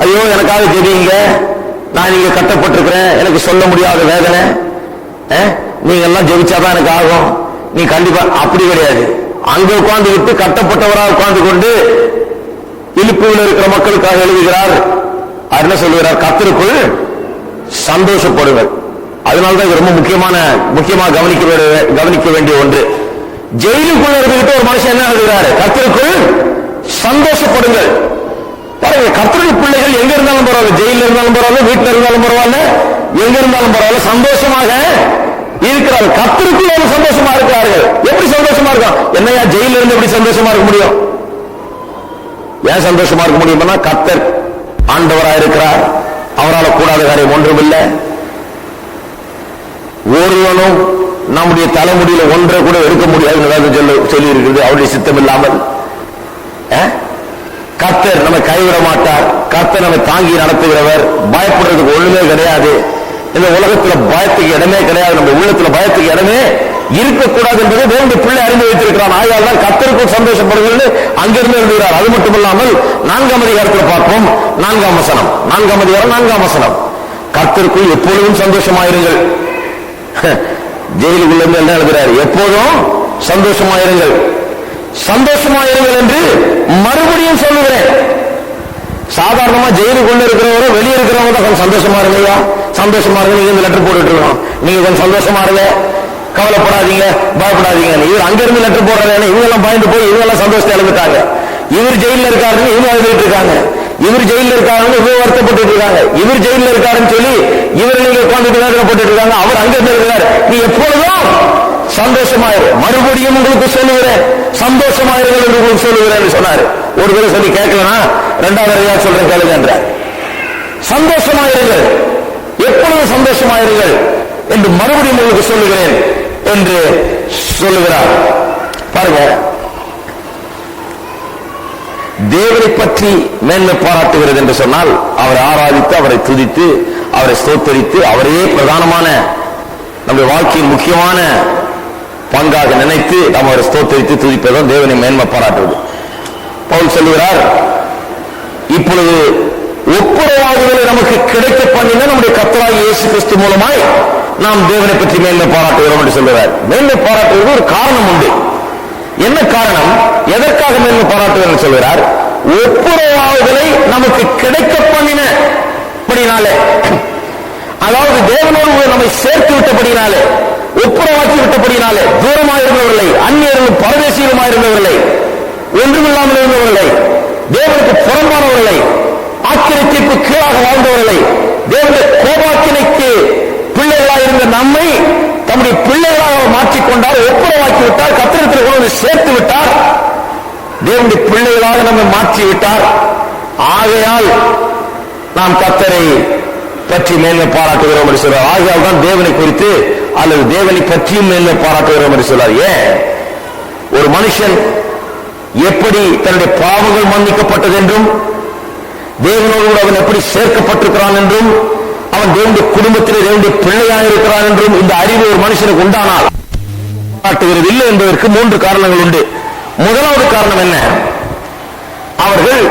ஐயோ எனக்காக தெரியுங்க, நான் இங்க கட்டப்பட்டிருக்கிறேன், எனக்கு சொல்ல முடியாத வேதனை, நீங்க எல்லாம் ஜெபிச்சாதான் எனக்கு ஆகும், நீ கண்டிப்பா அப்படி கிடையாது. அங்க உட்கார்ந்துக்கிட்டு கட்டப்பட்டவராக உட்கார்ந்து கொண்டு இழுப்புவில் இருக்கிற மக்களுக்காக எழுதுகிறார். அவர் என்ன சொல்லுகிறார்? கர்த்தருக்குள் சந்தோஷப்படுங்கள். அதனால்தான் இது ரொம்ப முக்கியமாக கவனிக்க வேண்டிய ஒன்று. ஜெயிலுக்குள்ள இருந்துகிட்டு ஒரு மனுஷன் என்ன எழுதுகிறாரு? கர்த்தருக்குள் சந்தோஷப்படுங்கள். பாருங்க, கர்த்தருடைய பிள்ளைகள் எங்க இருந்தாலும் பரவாயில்ல, ஜெயில இருந்தாலும் பரவாயில்ல, வீட்டுல இருந்தாலும் பரவாயில்ல, எங்க இருந்தாலும் பரவாயில்ல, சந்தோஷமாக இருக்கிறார்கள். கர்த்தருக்குள் அவங்க சந்தோஷமா இருக்கிறார்கள். எப்படி சந்தோஷமா இருக்கும்? என்னையா ஜெயில இருந்து எப்படி சந்தோஷமா இருக்க முடியும்? ஏன் சந்தோஷமா இருக்க முடியும்னா, கர்த்தர் ஆண்டவராக இருக்கிறார், அவரால் கூடாத காரியம் ஒன்றுமில்லை. ஒருவனும் நம்முடைய தலைமுடியில ஒன்றை கூட எடுக்க முடியாது சொல்லி இருக்குது, அவருடைய சித்தம் இல்லாமல். கர்த்தர் நம்மை கைவிட மாட்டார், கர்த்தர் நம்மை தாங்கி நடத்துகிறவர். பயப்படுறதுக்கு ஒண்ணுமே கிடையாது. இந்த உலகத்துல பயத்துக்கு இடமே கிடையாது, நம்ம உள்ளத்துல பயத்துக்கு இடமே இருக்கக்கூடாது என்பதை தேவனுடைய பிள்ளை அறிந்து வைத்திருக்கிறான். ஆகையால் தான் கர்த்தருக்குள் சந்தோஷப்படுகிறது அங்கிருந்து எழுதுகிறார். அது மட்டும் இல்லாமல் 4ஆம் அதிகாரத்தில் பார்ப்போம். 4ஆம் வசனம், 4ஆம் அதிகாரம் 4ஆம் வசனம். கர்த்தருக்குள் எப்பொழுதும் சந்தோஷமாயிருங்கள். ஜெயிலுக்குள்ள இருந்து என்ன எழுதுகிறார்? எப்போதும் சந்தோஷமாயிருங்கள், சந்தோஷமாயிருங்கள் என்று மறுபடியும் சொல்லுகிறேன். சாதாரணமா ஜெயிலுக்குள்ள இருக்கிறவங்க வெளியே இருக்கிறவங்க தான் கொஞ்சம் சந்தோஷமா இருங்கய்யா, சந்தோஷமா இருங்க, நீங்க லெட்டர் போட்டுட்டு இருக்கோம், நீங்க கொஞ்சம் சந்தோஷமா இருங்க, கவலைப்படாதீங்க, பயப்படாதீங்க. இவர் அங்கிருந்து லெட்டர் போடுறாரு, இவங்க எல்லாம் பயந்து போய் இவங்க எல்லாம் சந்தோஷத்தை எழுதிட்டாங்க. இவர் ஜெயில இருக்காருன்னு இவங்க எழுதிட்டு இருக்காங்க, இவர் ஜெயில இருக்காருன்னு இவங்க வருத்தப்பட்டு இருக்காங்க, இவர் ஜெயில இருக்காருன்னு சொல்லி இவர் நீங்க உட்கார்ந்துட்டு வேதனை போட்டு இருக்காங்க. அவர் அங்க இருக்கிறார். நீ எப்பொழுதும் சந்தோஷமாயிரு, மறுபடியும் உங்களுக்கு சொல்லுகிறேன், சந்தோஷமாயிருங்கள் என்று உங்களுக்கு சொல்லுகிறேன் சொன்னாரு. ஒரு பேரை சொல்லி கேட்கலன்னா 2வது தடவையா சொல்றேன் கேளுங்க என்றார். சந்தோஷமாயிருங்கள், எப்பொழுதும் சந்தோஷமாயிருங்கள் என்று மறுபடியும் உங்களுக்கு சொல்லுகிறேன் என்று சொல்லுகிறார். பாருங்க, தேவனை பற்றி மேன்மை பாராட்டுகிறது என்று சொன்னால் அவரை ஆராதித்து, அவரை துதித்து, அவரை ஸ்தோத்தரித்து, அவரையே பிரதானமான நம்முடைய வாழ்க்கையின் முக்கியமான பங்காக நினைத்து நாம் அவரை ஸ்தோத்தரித்து துதிப்பதும் தேவனை மேன்மை பாராட்டுவது. பவுல் சொல்லுகிறார், இப்பொழுது ஒப்புரவாகுதலை நமக்கு கிடைக்க பண்ணின நம்முடைய கர்த்தராகிய இயேசு கிறிஸ்து மூலமாய் நாம் தேவனை பற்றி மேன்மை பாராட்டுகிறோம் என்று சொல்லுகிறார். மேன்மை பாராட்டுவது ஒரு காரணம் உண்டு. என்ன காரணம்? எதற்காக மேன்மை பாராட்டுகிறோம் சொல்கிறார்? ஒப்புரவாகுதலை நமக்கு கிடைக்க பண்ணினபடினாலே, அதாவது தேவனோடு நம்மை சேர்த்து விட்டபடினாலே, ஒப்புரவாக்கி விட்டபடினாலே, தூரமாயிருந்தவர்களை, அந்நியர்களும் பரதேசிகளுமாயிருந்தவர்களை, ஒன்றுமில்லாமல் இருந்தவர்களை, தேவனுக்கு புறம்பானவர்களை, ஆக்கிரமிப்பு கீழாக வாழ்ந்தவர்களை, தேவனுடைய கோபாக்கினைக்கு பிள்ளைகளாக இருந்த நம்மை தம்முடைய பிள்ளைகளாக மாற்றிக்கொண்டார், ஒப்புரவாக்கி விட்டார், கர்த்தரிடத்தில் கொண்டு சேர்த்து விட்டார், தேவனுடைய பிள்ளைகளாக நம்மை மாற்றி விட்டார். ஆகையால் நாம் கர்த்தரை பற்றி மேன்மை பாராட்டுகிறோம் என்று சொல்றார். ஆகையால் தான் தேவனை குறித்து அல்லது தேவனை பற்றியும் மேன்மை பாராட்டுகிறோம் என்று சொல்றார். ஏன்? ஒரு மனுஷன் எப்படி தன்னுடைய பாவங்கள் மன்னிக்கப்பட்டது என்றும், தேவனோடு அவன் எப்படி சேர்க்கப்பட்டிருக்கிறான் என்றும், அவன் தேவனுடைய குடும்பத்திலே தேவனுடைய பிள்ளையாக இருக்கிறான் என்றும் இந்த அறிவு ஒரு மனுஷனுக்கு உண்டானால் பாராட்டுகிறது இல்லை என்பதற்கு 3 காரணங்கள் உண்டு. முதலாவது காரணம் என்ன? அவர்கள்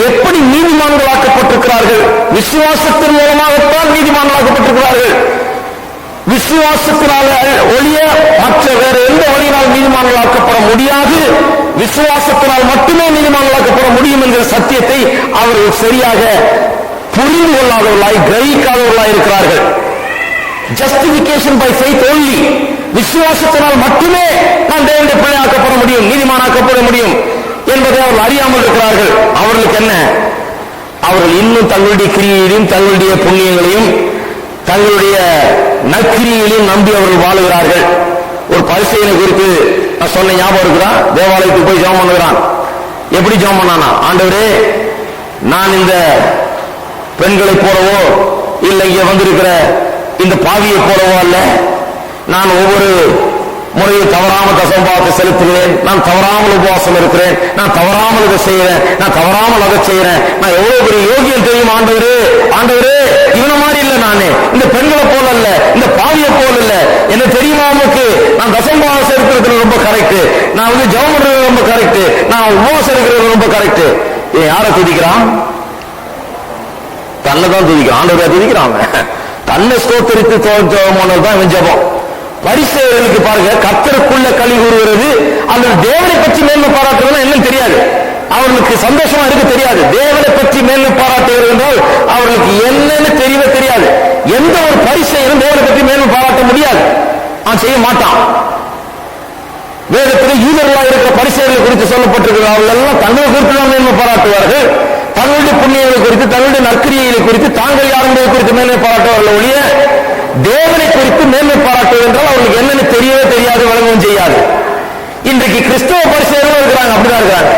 எப்படி நீதிமான்களாக்கப்பட்டிருக்கிறார்கள்? விசுவாசத்தின் மூலமாகத்தான் நீதிமான்களாக்கப்பட்டிருக்கிறார்கள். விசுவாசத்தினால ஒழிய மற்ற வேற எந்த வழியினால் நீதிமான்களாக்கப்பட முடியாது. விசுவாசத்தினால் மட்டுமே நீதிமான்களாக்கப்பட முடியும் என்கிற சத்தியத்தை அவர்கள் சரியாக புரிந்து கொள்ளாதவர்களாய், கிரகிக்காதவர்களாய் இருக்கிறார்கள். ஜஸ்டிபிகேஷன் பை ஃபெய்த் only, விசுவாசத்தினால் மட்டுமே நான் தேவனுடைய பிள்ளையாக்கப்பட முடியும், நீதிமானாக்கப்பட முடியும் என்பதை அவர்கள் அறியாமல் இருக்கிறார்கள். அவர்களுக்கு என்ன? அவர்கள் இன்னும் தங்களுடைய கிரியையிலும் தங்களுடைய புண்ணியங்களையும் தங்களுடைய நற்கிரியையிலும் நம்பி அவர்கள் வாழுகிறார்கள். ஒரு பரிசேயனை குறித்து நான் சொன்ன ஞாபகம் இருக்குதா? தேவாலயத்துக்கு போய் ஜெபம் பண்ணுகிறான். எப்படி ஜெபம் பண்ணானா? ஆண்டவரே, நான் இந்த பெண்களை போலவோ இல்லை இங்க வந்திருக்கிற இந்த பாவியை போலவோ அல்ல, நான் ஒவ்வொரு முறையும் தவறாமல் தசம்பாவத்தை செலுத்துகிறேன், நான் தவறாமல் உபவாசம் இருக்கிறேன், நான் தவறாமல் இதை செய்யறேன், நான் தவறாமல் அதை செய்யறேன், நான் எவ்வளவு பெரிய யோகியம் தெரியும் ஆண்டவரே, ஆண்டவரே இவன மாதிரி இல்ல, நானு இந்த பெண்களை போல அல்ல, இந்த பாவியை போல இல்ல, என்ன தெரியுமா உங்களுக்கு? நான் தசம்பாவம் செலுத்துறது ரொம்ப கரெக்ட், நான் ஜெபம் பண்றது ரொம்ப கரெக்ட், நான் உபவாசம் இருக்கிறது ரொம்ப கரெக்ட். யாரை துதிக்கிறான்? தன்னை தான் துதிக்கிறான். ஆண்டவரை துதிக்கிறான். தன்னை ஸ்தோத்தரித்து தான் இவன் ஜெபம். பரிசேயர்களுக்கு பாருங்க, கர்த்தருக்குள்ள களி கூறுகிறது அல்லது தேவனை பற்றி மேன்மை பாராட்டுறது என்னன்னு தெரியாது. அவர்களுக்கு சந்தோஷமா இருக்க தெரியாது. தேவனை பற்றி மேன்மை பாராட்டுகிறது என்றால் அவர்களுக்கு என்னன்னு தெரியவே தெரியாது. எந்த ஒரு பரிசேயரும் தேவனை பற்றி மேன்மை பாராட்ட முடியாது, அவன் செய்ய மாட்டான். வேதத்தில் யூதர்களாக இருக்கிற பரிசேயர்களை குறித்து சொல்லப்பட்டிருக்கிறது. அவர்கள் எல்லாம் தங்களை குறித்து தான் மேன்மை பாராட்டுவார்கள். தங்களுடைய புண்ணியங்களை குறித்து, தங்களுடைய நற்கிரியைகளை குறித்து, தாங்கள் யார் என்பதை குறித்து மேன்மை பாராட்டுவார்கள் ஒழிய தேவனை குறித்து மேன்மை பாராட்டுவது என்றால் அவர்களுக்கு என்னன்னு தெரியவே தெரியாது, வழங்கவும் செய்யாது. இன்றைக்கு கிறிஸ்தவ பரிசேயர்களும் இருக்கிறாங்க, அப்படிதான் இருக்கிறாங்க.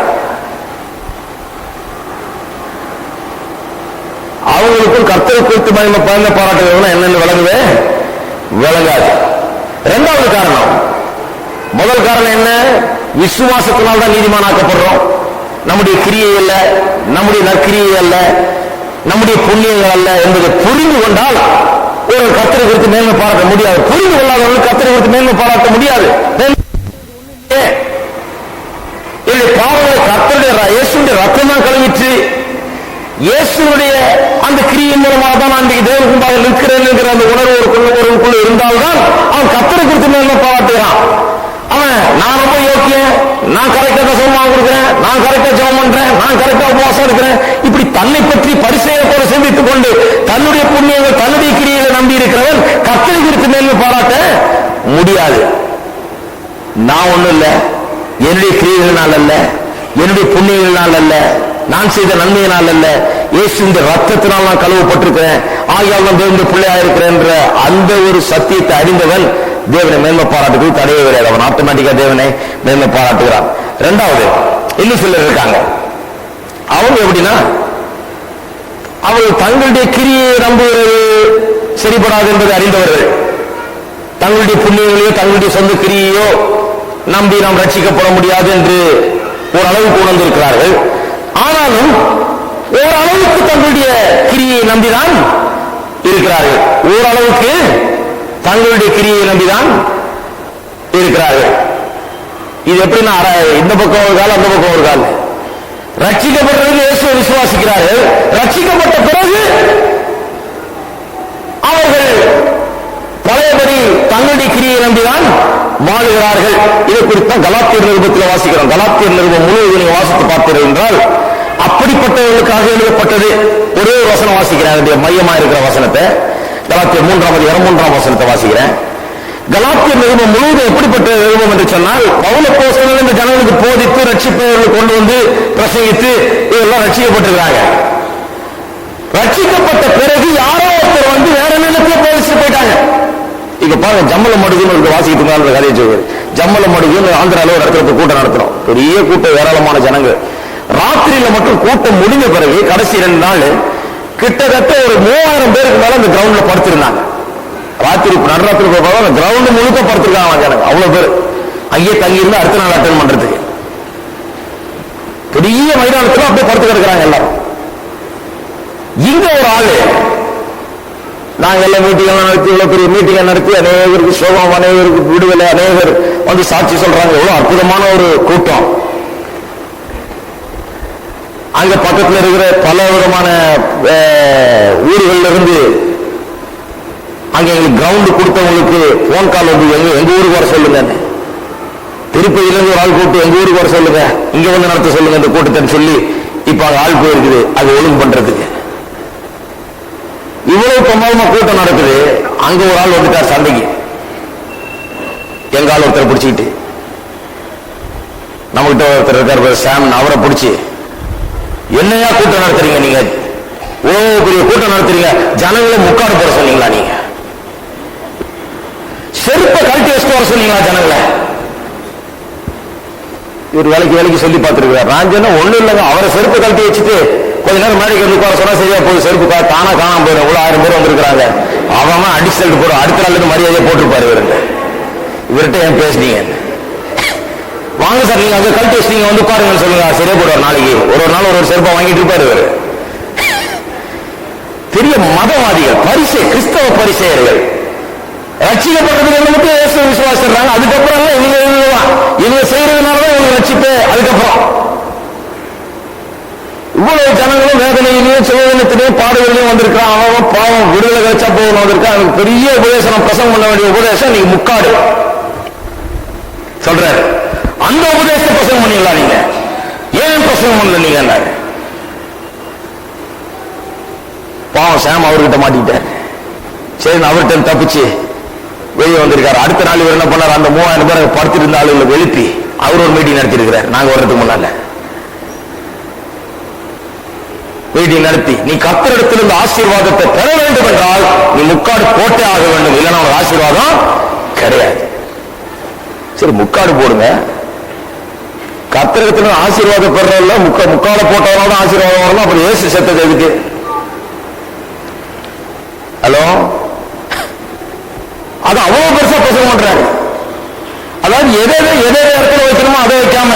அவங்களுக்கும் கர்த்தரை குறித்து மேன்மை பாராட்டுவதுனா என்னன்னு விளங்குவே விளங்காது. இரண்டாவது காரணம், முதல் காரணம் என்ன? விசுவாசத்தினால் தான் நீதிமானாக்கப்படுறோம். நம்முடைய கிரியை அல்ல, நம்முடைய நற்கிரியை அல்ல, நம்முடைய புண்ணியங்கள் அல்ல என்பதை புரிந்து கொண்டால் ஒரு கர்த்தரை குறித்து மேன்மை பாராட்ட முடியாது. புரிந்து கொள்ளாதவர்கள் கர்த்தரை குறித்து மேன்மை பாராட்ட முடியாது. பாவங்களை கர்த்தருடைய இயேசுடைய ரத்தம் தான் கழுவிற்று. இயேசுடைய அந்த கிரியின் மூலமாக தான் நான் இன்றைக்கு தேவனுக்கு முன்பாக நிற்கிறேன் என்கிற அந்த உணர்வு ஒருவருக்குள்ள இருந்தால்தான் அவன் கர்த்தரை குறித்து மேன்மை பாராட்டுகிறான். அவன் நான் ரொம்ப யோக்கியன், நான் கரெக்டா தசமமாக கொடுக்கிறேன், நான் கரெக்டா ஜெபம் பண்றேன், நான் கரெக்டா உபவாசம் இருக்கிறேன், இப்படி தன்னை பற்றி பரிசேயை போல சிந்தித்துக் கொண்டு தன்னுடைய புண்ணியங்கள் தன்னுடைய கிரியைகளை நம்பி இருக்கிறவன் கர்த்தரை குறித்து மேன்மை பாராட்ட முடியாது. நான் ஒண்ணும் இல்ல, என்னுடைய கிரியைகளினால் அல்ல, என்னுடைய புண்ணியங்களினால் அல்ல, நான் செய்த நன்மையினால் அல்ல, இயேசுவின் ரத்தத்தினால் நான் கழுவப்பட்டிருக்கிறேன், ஆகியால் நான் தேவனுடைய பிள்ளையாக இருக்கிறேன் என்ற அந்த ஒரு சத்தியத்தை அறிந்தவன் தேவனை மேன்மை பாராட்டுக்கு தடையே கிடையாது. அவன் ஆட்டோமேட்டிக்கா தேவனை மேன்மை பாராட்டுகிறான். இரண்டாவது, இன்னும் சிலர் இருக்காங்க, அவங்க எப்படின்னா அவர்கள் தங்களுடைய கிரியை நம்புகிறது சரிபடாது என்பதை அறிந்தவர்கள். தங்களுடைய புண்ணியங்களையோ தங்களுடைய சொந்த கிரியையோ நம்பி நாம் ரட்சிக்கப்பட முடியாது என்று ஓரளவுக்கு உணர்ந்திருக்கிறார்கள். ஆனாலும் ஓரளவுக்கு தங்களுடைய கிரியை நம்பிதான் இருக்கிறார்கள். ஓரளவுக்கு தங்களுடைய கிரியை நம்பிதான் இருக்கிறார்கள். இது எப்படின்னா இந்த பக்கம் ஒரு கால், அந்த பக்கம் ஒரு கால். ரட்சிக்கப்பட்டது இயேசுவை விசுவாசிக்கிறார்கள். ரட்சிக்கப்பட்ட பிறகு அவர்கள் பழையபடி தங்களுடைய கிரியை நம்பிதான் வாழுகிறார்கள். இதை குறித்து கலாத்தியர் நிருபத்தில் வாசிக்கிறோம். கலாத்தியர் நிருபம் முழுவதும் வாசித்து பார்த்தீர்கள் என்றால் அப்படிப்பட்டவர்களுக்காக எழுதப்பட்டது. ஒரே ஒரு வசனம் வாசிக்கிறேன், மையமா இருக்கிற வசனத்தை. கலாத்தியர் 3:3 வசனத்தை வாசிக்கிறேன். கலாத்தியர் நிருபம் முழுவதும் எப்படிப்பட்ட நிருபம் என்று சொன்னால், பவுல் அப்போஸ்தலன் இந்த ஜனங்களுக்கு போதித்து ரட்சிப்பவர்களை கொண்டு வந்து பிரசங்கித்து இதெல்லாம் ரட்சிக்கப்பட்டிருக்காங்க. ரட்சிக்கப்பட்ட பிறகு யாரோ ஒருத்தர் வந்து வேற நிலத்துல போதிச்சுட்டு போயிட்டாங்க. இப்ப பாருங்க, ஜம்மல மடுகுன்னு ஒரு வாசிக்கிறதுக்கு கதையை சொல்லுவாரு. ஜம்மல மடுகுன்னு ஆந்திரால ஒரு இடத்துல கூட்டம் நடத்துறோம். பெரிய கூட்டம், ஏராளமான ஜனங்கள். ராத்திரியில மட்டும் கூட்டம் முடிஞ்ச பிறகு கடைசி 2 நாள் கிட்டத்தட்ட ஒரு 3000 பேருக்கு மேல அந்த கிரவுண்ட்ல படுத்திருந்தாங்க. ராத்திரி நடுராத்திரி அந்த கிரவுண்ட் முழுக்க படுத்திருக்காங்க ஜனங்க. அவ்வளவு பேர் அங்கேயே தங்கி இருந்து அடுத்த நாள் அட்டன் பண்றதுக்கு பெரிய மைதானத்துல அப்படியே படுத்து கிடக்குறாங்க எல்லாரும். இங்க ஒரு ஆளு, நாங்க எல்லாம் மீட்டிங் நடத்தி, இவ்வளவு பெரிய மீட்டிங்கை நடத்தி அநேகருக்கு சோகம், அநேகருக்கு விடுதலை, அநேகர் வந்து சாட்சி சொல்றாங்க. எவ்வளவு அற்புதமான ஒரு கூட்டம். அங்க பக்கத்தில் இருக்கிற பல விதமான ஊர்கள்ல இருந்து அங்க எங்களுக்கு கிரவுண்ட் கொடுத்தவங்களுக்கு போன் கால் வந்து எங்க ஊருக்கு வர சொல்லுங்க, திருப்பதியிலிருந்து ஒரு ஆள் கூப்பிட்டு எங்க ஊருக்கு வர சொல்லுங்க, இங்க வந்து நடத்த சொல்லுங்க இந்த கூட்டத்தை சொல்லி இப்ப அது ஆள் போயிருக்குது அது ஒழுங்கு பண்றதுக்கு. இவ்வளவு பிரமாதமா கூட்டம் நடக்குது. அங்க ஒரு ஆள் வந்துட்டார் சண்டைக்கு. எங்க ஆள் ஒருத்தர் பிடிச்சிக்கிட்டு, நம்மகிட்ட ஒருத்தர் இருக்கார் சாம், அவரை பிடிச்சி என்னையா கூட்டம் நடத்துறீங்க நீங்க, ஓ பெரிய கூட்டம் நடத்துறீங்க, ஜனங்களை முக்காடு போட சொன்னீங்களா, நீங்க செருப்பை கழட்டி வச்சுட்டு வர சொன்னீங்களா ஜனங்களை. இவர் வேலைக்கு சொல்லி பார்த்திருக்கிறார். நான் சொன்ன ஒண்ணும் இல்லைங்க, அவரை செருப்பு கழட்டி வச்சுட்டு கொஞ்ச நேரம் மேடைக்கு வந்து உட்கார சொன்னா சரியா போகுது, செருப்பு தானா காணாம போயிடும். இவ்வளவு 1000 பேர் வந்திருக்கிறாங்க, அவன் அடிச்சு போடும், அடுத்த நாள் மரியாதையை போட்டிருப்பாரு. இவர்கிட்ட ஏன் பேசுனீங்க, வாங்க சார் நீங்க அங்க கழட்டி வச்சு நீங்க வந்து பாருங்கன்னு சொல்லுங்க, சரியா போடுவார். நாளைக்கு ஒரு நாள் ஒரு செருப்பா வாங்கிட்டு இருப்பாரு இவரு. பெரிய மதவாதிகள், பரிசே கிறிஸ்தவ பரிசேயர்கள். ரட்சிக்கப்பட்டதுக்கு மட்டும் இயேசு விசுவாசிக்கிறாங்க. அதுக்கப்புறம் இவங்க செய்யறதுனாலதான் இவங்க ரட்சிப்பு. அதுக்கப்புறம் இவ்வளவு ஜனங்களும் வேதனை சிலுவையிலேயும் சிவகனத்திலேயும் பாடுகளிலையும் வந்திருக்கான். அவன் பாவம் விடுதலை கிடைச்சா போகணும் வந்திருக்கான். அவனுக்கு பெரிய உபதேசம், பிரசங்கம் பண்ண வேண்டிய உபதேசம் நீங்க முக்காடு சொல்றாரு. அந்த உபதேசத்தை பிரசங்கம் பண்ணிடலாம். நீங்க ஏன் பிரசங்கம் பண்ணல? நீங்க பாவம் சாம் அவர்கிட்ட மாட்டிக்கிட்டார். சரி, அவர்கிட்ட தப்பிச்சு வெளியே வந்திருக்காரு. அடுத்த நாள் இவர் என்ன பண்ணார்? அந்த 3000 பேர் படுத்திட்டு இருந்த ஆளுகளை எழுப்பி அவர் ஒரு மீட்டிங் நடத்தி இருக்கிறார். நாங்க வர்றதுக்கு முன்னால மீட்டிங் நடத்தி, நீ கர்த்தரிடத்தில் இந்த ஆசீர்வாதத்தை பெற வேண்டும் என்றால் நீ முக்காடு போட்டே ஆக வேண்டும், இல்லைன்னா ஒரு ஆசீர்வாதம் கிடையாது. சரி, முக்காடு போடுங்க. கர்த்தரிடத்துல ஆசீர்வாதம் பெறல முக்கால போட்டவனோட ஆசீர்வாதம் வரணும். அப்புறம் ஏசு செத்தது எதுக்கு? ஹலோ, அது அவ்வளவு பெருசா பிரசங்கம் பண்றாரு. அதாவது எதை இடத்துல வைக்கணுமோ அதை வைக்காம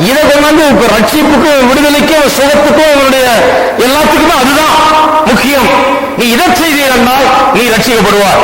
இதை கொண்டாந்து இப்ப ரட்சிப்புக்கும் விடுதலைக்கும் சுகத்துக்கும் இவருடைய எல்லாத்துக்குமே அதுதான் முக்கியம். நீ இதை செய்தால் நீ ரட்சிக்கப்படுவார்.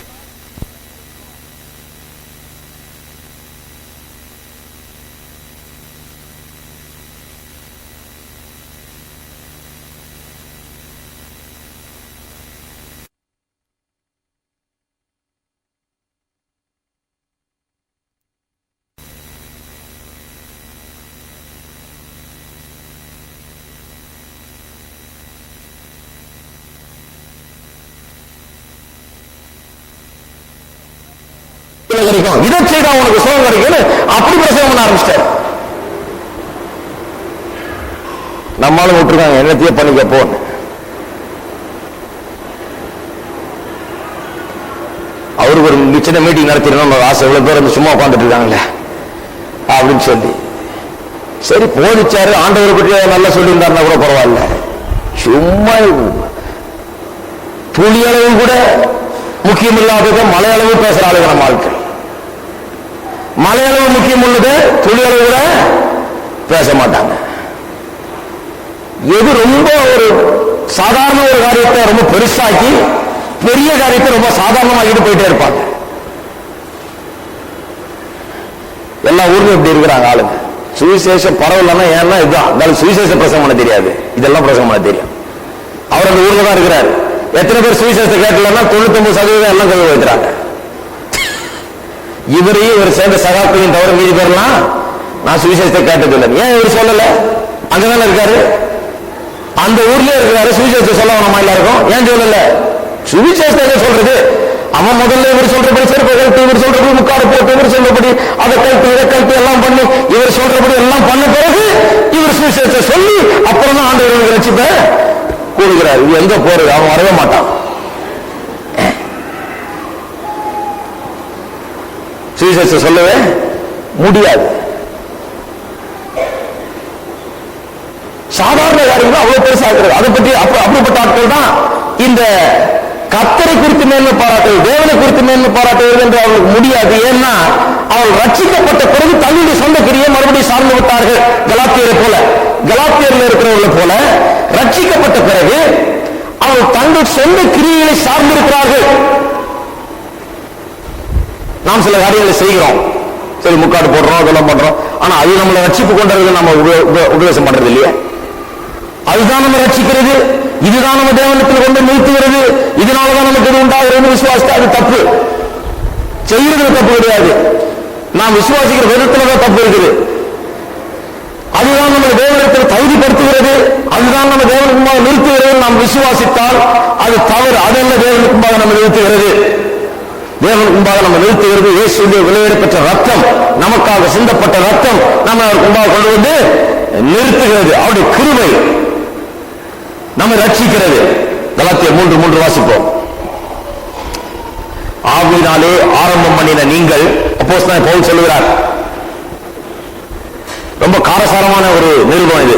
இதை செய்தா உனக்கு சுகம் கிடைக்கும் அப்படி பிரசவம் பண்ண ஆரம்பிச்சிட்டார். நம்மளும் விட்டுருக்காங்க, என்னத்தையே பண்ணிக்க போ. அவருக்கு ஒரு சின்ன மீட்டிங் நடத்திடணும் ஆசை. இவ்வளவு பேர் வந்து சும்மா உட்காந்துட்டு இருக்காங்களே அப்படின்னு சொல்லி சரி போதிச்சாரு. ஆண்டவரை பற்றி நல்லா சொல்லியிருந்தாருன்னா கூட பரவாயில்ல. சும்மா துளியளவு கூட முக்கியம் இல்லாததை மலையளவு பேசுற ஆளுங்க நம்ம ஆட்கள். மலையளவு முக்கியம் உள்ளது, துளியளவு கூட பேச மாட்டாங்க. எது ரொம்ப ஒரு சாதாரண ஒரு காரியத்தை ரொம்ப பெருசாக்கி பெரிய காரியத்தை ரொம்ப சாதாரணமாக்கிட்டு போயிட்டே இருப்பாங்க. எல்லா ஊர்லயும் இப்படி இருக்கிறாங்க ஆளுங்க. சுவிசேஷம் பரவலன்னா ஏன்னா இதுதான் சுவிசேஷ பிரசங்கம் பண்ண தெரியாது, இதெல்லாம் பிரசங்கம் பண்ண தெரியும். அவர் அந்த ஊர்ல தான் இருக்கிறார். எத்தனை பேர் சுவிசேஷத்தை கேட்கலன்னா 99% எல்லாம் கல்வி வைக்கிறாங்க. இவரையும் இவர் சேர்ந்த சகாப்பியும் தவிர மீதி பேர்லாம் நான் சுவிசேஷத்தை கேட்டதில்லை. ஏன் இவர் சொல்லல? அங்கதானே இருக்காரு, அந்த ஊர்லயே இருக்கிறாரு. சுவிசேஷத்தை சொல்ல வேணாமா எல்லாருக்கும்? ஏன் சொல்லல? சுவிசேஷத்தை சொல்றது அவன் முதல்ல இவர் சொல்றபடி செருப்பை கழட்டி, இவர் சொல்றபடி முக்காடு போட்டு, இவர் சொல்றபடி அதை கழட்டி இதை கழட்டி எல்லாம் பண்ணி, இவர் சொல்றபடி எல்லாம் பண்ண பிறகு இவர் சுவிசேஷத்தை சொல்லி அப்புறம் தான் ஆண்டவர்களுக்கு ரட்சிப்பை கூடுகிறார். இது எங்க போறது? அவன் வரவே மாட்டான். சுவிசேஷத்தை சொல்லவே முடியாது. சாதாரண காரியங்கள் அவ்வளவு பெருசா இருக்கிறது. அதை பற்றி அப்படிப்பட்ட ஆட்கள் தான் இந்த கர்த்தரை குறித்து மேன்மை பாராட்டுவது, தேவனை குறித்து மேன்மை பாராட்டுவது என்று அவர்களுக்கு முடியாது. ஏன்னா அவள் ரட்சிக்கப்பட்ட பிறகு தன்னுடைய சொந்த கிரியை மறுபடியும் சார்ந்து விட்டார்கள். கலாத்தியரை போல, கலாத்தியர்ல இருக்கிறவர்களை போல ரட்சிக்கப்பட்ட பிறகு அவள் தங்கள் சொந்த கிரியைகளை சார்ந்திருக்கிறார்கள். நாம் சில காரியங்களை செய்கிறோம், சரி முக்காடு போடுறோம், அதெல்லாம் பண்றோம். ஆனா அது நம்மளை ரட்சிப்பு கொண்டது நம்ம உபதேசம் பண்றது இல்லையே. அதுதான் நம்ம ரட்சிக்கிறது, இதுதான் நம்ம தேவனத்தில் கொண்டு நிறுத்துகிறது, இதனாலதான் நமக்கு இது உண்டாகிறது விசுவாசித்தா அது தப்பு. செய்யறது தப்பு கிடையாது, நாம் விசுவாசிக்கிற விதத்துலதான் தப்பு இருக்குது. அதுதான் நம்ம தேவனத்தில் தகுதிப்படுத்துகிறது, அதுதான் நம்ம தேவனுக்குமாக நிறுத்துகிறது. நாம் விசுவாசித்தால் அது தவறு, அதல்ல தேவனுக்குமாக நம்ம நிறுத்துகிறது. தேவனுக்கு முன்பாக நம்ம நிறுத்துகிறது. இயேசுவின் விலையேறப்பெற்ற ரத்தம், நமக்காக சிந்தப்பட்ட ரத்தம் நம்ம அவருக்கு முன்பாக கொண்டு வந்து நிறுத்துகிறது. அவருடைய கிருபை நம்மை ரட்சிக்கிறது. கலாத்தியர் 3:3 வாசிப்போம். ஆவியினாலே ஆரம்பம் பண்ணின நீங்கள், அப்போஸ்தலன் பவுல் சொல்லுகிறார். ரொம்ப காரசாரமான ஒரு நிருபம் இது.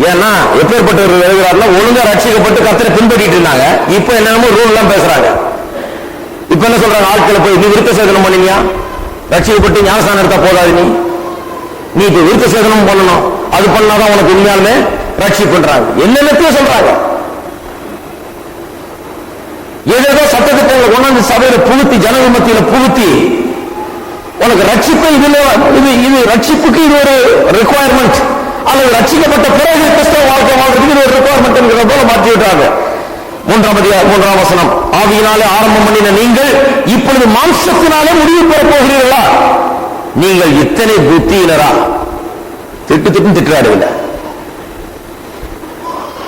ஏன்னா எப்பேற்பட்டவர் எழுதுகிறார்னா, ஒழுங்கா ரட்சிக்கப்பட்டு கர்த்தரை பின்பற்றிட்டு இருந்தாங்க. இப்ப என்னென்னமோ ரூல் எல்லாம் பேசுறாங்க. இப்ப என்ன சொல்றாங்க? ஆட்களை போய் நீ விருத்த சேதனம் பண்ணியா, ரட்சிக்கப்பட்டு ஞானஸ்தானம் எடுத்தா போதாது, நீ இப்ப விருத்த சேதனம் பண்ணணும், அது பண்ணாதான் உனக்கு உண்மையாலுமே ரட்சிப்புன்றாங்க. என்னென்னத்தையும் சொல்றாங்க. ஏதேதோ சட்டத்திட்டங்களை கொண்டாந்து சபையில புகுத்தி, ஜனங்க மத்தியில புகுத்தி உனக்கு ரட்சிப்பு, இது ரட்சிப்புக்கு இது ஒரு ரிக்குவயர்மெண்ட், அல்லது ரட்சிக்கப்பட்ட பிறகு கிறிஸ்தவ வாழ்க்கை வாழ்றதுக்கு ஒரு ரிக்வயர்மெண்ட் என்கிற போல மாற்றி விட்டாங்க. 3 வசனம், ஆவியினாலே ஆரம்பம் பண்ணின நீங்கள் இப்பொழுது மாம்சத்தினாலே முடிவு பெற போகிறீர்களா? நீங்கள் இத்தனை புத்தியினரா? திட்டுறாருல.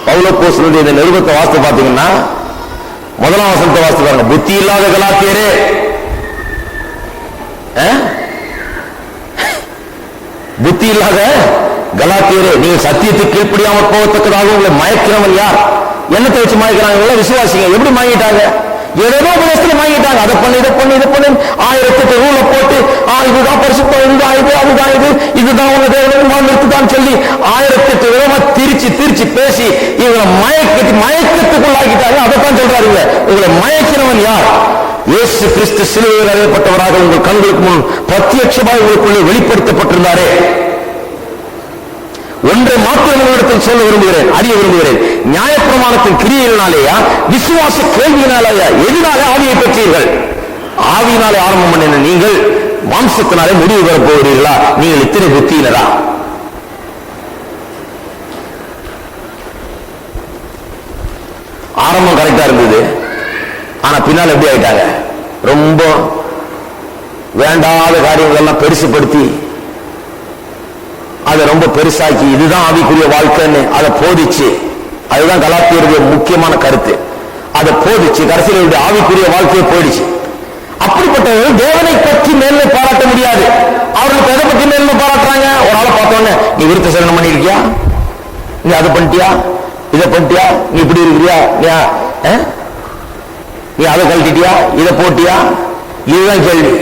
பவுலப்போஸ்தலனுடைய இந்த நிருபத்தை வாசித்து பார்த்தீங்கன்னா 1 வசனத்தை வாசித்து பாருங்க. புத்தி இல்லாத கலாத்தியரே, புத்தி இல்லாத கலாத்தியரே, நீங்க சத்தியத்துக்கு கீழ்ப்படியாமல் போகத்தக்கதாக உங்களை மயக்கிறவன் யார்? என்னத்தை வச்சு மயக்கிறாங்க? விசுவாசிங்க. எப்படி மயங்கிட்டாங்க? ஏதோ உபதேசத்துல வாங்கிட்டாங்க. அதை பண்ணி இதை பண்ணி 1008 ரூல போட்டு இதுதான் பரிசுத்தம், இதுதான் உங்க தேவனுக்கு இருக்குதான் சொல்லி 1008 விதமா திரிச்சு பேசி இவங்களை மயக்கத்துக்குள்ளாக்கிட்டாங்க. அதைத்தான் சொல்றாருங்க, உங்களை மயக்கிறவன் யார்? இயேசு கிறிஸ்து சிலுவையில் அறையப்பட்டவராக உங்கள் கண்களுக்கு முன் பிரத்யட்சமாய் உங்களுக்குள்ளே வெளிப்படுத்தப்பட்டிருந்தாரே. ஒன்றை மாத்திரம் உங்களிடத்தில் சொல்ல விரும்புகிறேன், அறிய விரும்புகிறேன். நியாயப்பிரமாணத்தின் கிரியைகளினாலேயா விசுவாச கேள்வியினாலேயா எதினாலே ஆவியை பெற்றீர்கள்? ஆவியினாலே ஆரம்பம் பண்ணின நீங்கள் மாம்சத்தினாலே முடிவு பெறப் போகிறீர்களா? நீங்கள் இத்தனை புத்தியினரா? ஆரம்பம் கரெக்டா இருந்தது, ஆனா பின்னால் எப்படி ஆயிட்டாங்க? ரொம்ப வேண்டாத காரியங்கள் எல்லாம் பெருசுப்படுத்தி அதை ரொம்ப பெருசாக்கி இதுதான் ஆவிக்குரிய வாழ்க்கைன்னு அதை போதிச்சு, அதுதான் கலாத்தியருடைய முக்கியமான கருத்து. அதை போதிச்சு கடைசியில் ஆவிக்குரிய வாழ்க்கையை போயிடுச்சு. அப்படிப்பட்டவர்கள் தேவனை பற்றி மேன்மை பாராட்ட முடியாது. அவர்களுக்கு எதை பற்றி மேன்மை பாராட்டுறாங்க? ஒரு ஆளை பார்த்தோன்னே, நீ விருத்த சேதனம் பண்ணிருக்கியா, நீ அதை பண்ணிட்டியா, இதை பண்ணிட்டியா, நீ இப்படி இருக்கிறியா, நீ அதை கழட்டிட்டியா, இதை போட்டியா, இதுதான் கேள்வி.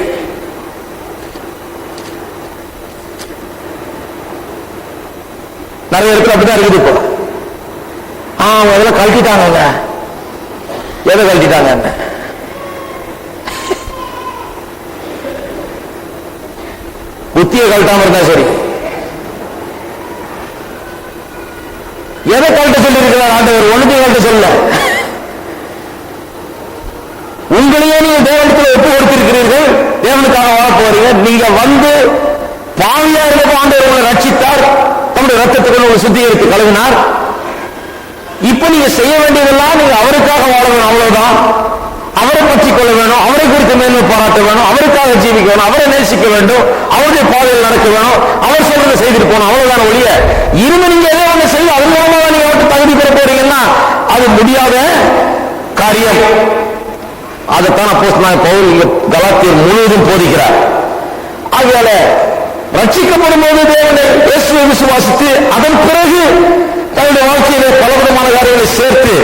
நிறைய இடத்துல அப்படிதான் இருக்குது. இப்போ அதெல்லாம் கழட்டிட்டாங்க. எதை கழட்டிட்டாங்க? புத்தியை கழட்டாம இருந்தா சரி. எதை கழட்ட சொல்லி இருக்கிறார் ஆண்டவர்? ஒண்ணுத்தையும் கழட்ட சொல்ல. உங்களையே நீங்க தேவனத்தில் ஒப்பு கொடுத்திருக்கிறீர்கள், தேவனுக்காக வாழ போறீங்க. நீங்க வந்து பாவியா இருந்த ஆண்டவர் உங்களை ரட்சித்தார், தம்முடைய ரத்தத்துக்குள்ள உங்களை சுத்திகரித்து கழுவினார். இப்ப நீங்க செய்ய வேண்டியதெல்லாம் நீங்க அவருக்காக வாழ வேணும், அவ்வளவுதான். அவரை பற்றி கொள்ள வேணும், அவரை குறித்து மேன்மை பாராட்ட வேணும், அவருக்காக ஜீவிக்க வேணும், அவரை நேசிக்க வேண்டும், அவருடைய பாதையில் நடக்க வேணும், அவர் சொல்றதை செய்துட்டு போகணும், அவ்வளவுதான ஒழிய இருந்த நீங்க ஏதோ ஒண்ணு செய்ய அதன் மூலமாக நீங்க மட்டும் தகுதி பெற போறீங்கன்னா அது முடியாத காரியம். அதைத்தான் அப்போஸ்தலனாகிய பவுல் கலாத்தியர் முழுவதும் போதிக்கிறார். ஆகையால ரட்சிக்கப்படும் போது தேவனை இயேசுவை விசுவாசித்து அதன் பிறகு தன்னுடைய வாழ்க்கையிலே பலவிதமான காரியங்களை சேர்த்து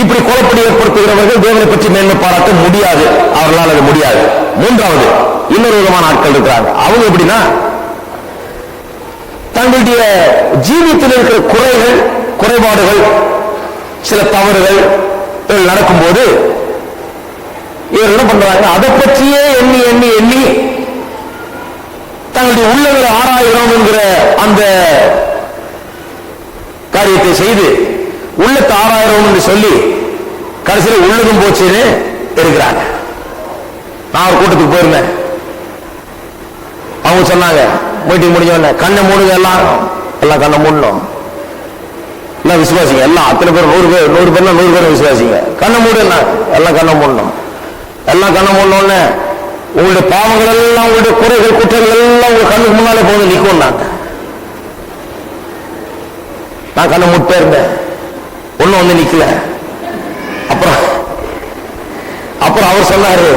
இப்படி குழப்படி ஏற்படுத்துகிறவர்கள் தேவனை பற்றி மேன்மை பாராட்ட முடியாது. அவர்களால் அது முடியாது. மூன்றாவது இன்னொரு விதமான ஆட்கள் இருக்கிறாங்க. அவங்க எப்படின்னா, தங்களுடைய ஜீவியத்தில் இருக்கிற குறைகள், குறைபாடுகள், சில தவறுகள் நடக்கும்போது இவர் என்ன பண்றாங்க? அதை பற்றியே எண்ணி எண்ணி எண்ணி தங்களுடைய உள்ளங்களை ஆராயணும் என்கிற அந்த காரியத்தை செய்து உள்ளத்தை ஆராயணும் என்று சொல்லி கடைசியில் உள்ளதும் போச்சுன்னு இருக்கிறாங்க. நான் ஒரு கூட்டத்துக்கு போயிருந்தேன். அவங்க சொன்னாங்க, மீட்டிங் முடிஞ்ச கண்ணை மூடுங்க, எல்லாம் கண்ணை மூடணும், எல்லாம் விசுவாசிங்க, எல்லாம் அத்தனை பேர் 100 பேர்னா 100 பேர் விசுவாசிங்க, கண்ணை மூடு, எல்லாம் கண்ணை மூடணும். எல்லாம் கண்ணை மூடணும்னு உங்களுடைய பாவங்கள் எல்லாம், உங்களுடைய குறைகள் குற்றங்கள் எல்லாம் உங்க கண்ணுக்கு முன்னாலே போது நிற்கும். நான் கண்ணை மூட்டே இருந்தேன், ஒன்னும் வந்து நிக்கல. அப்புறம் அவர் சொன்னாரு,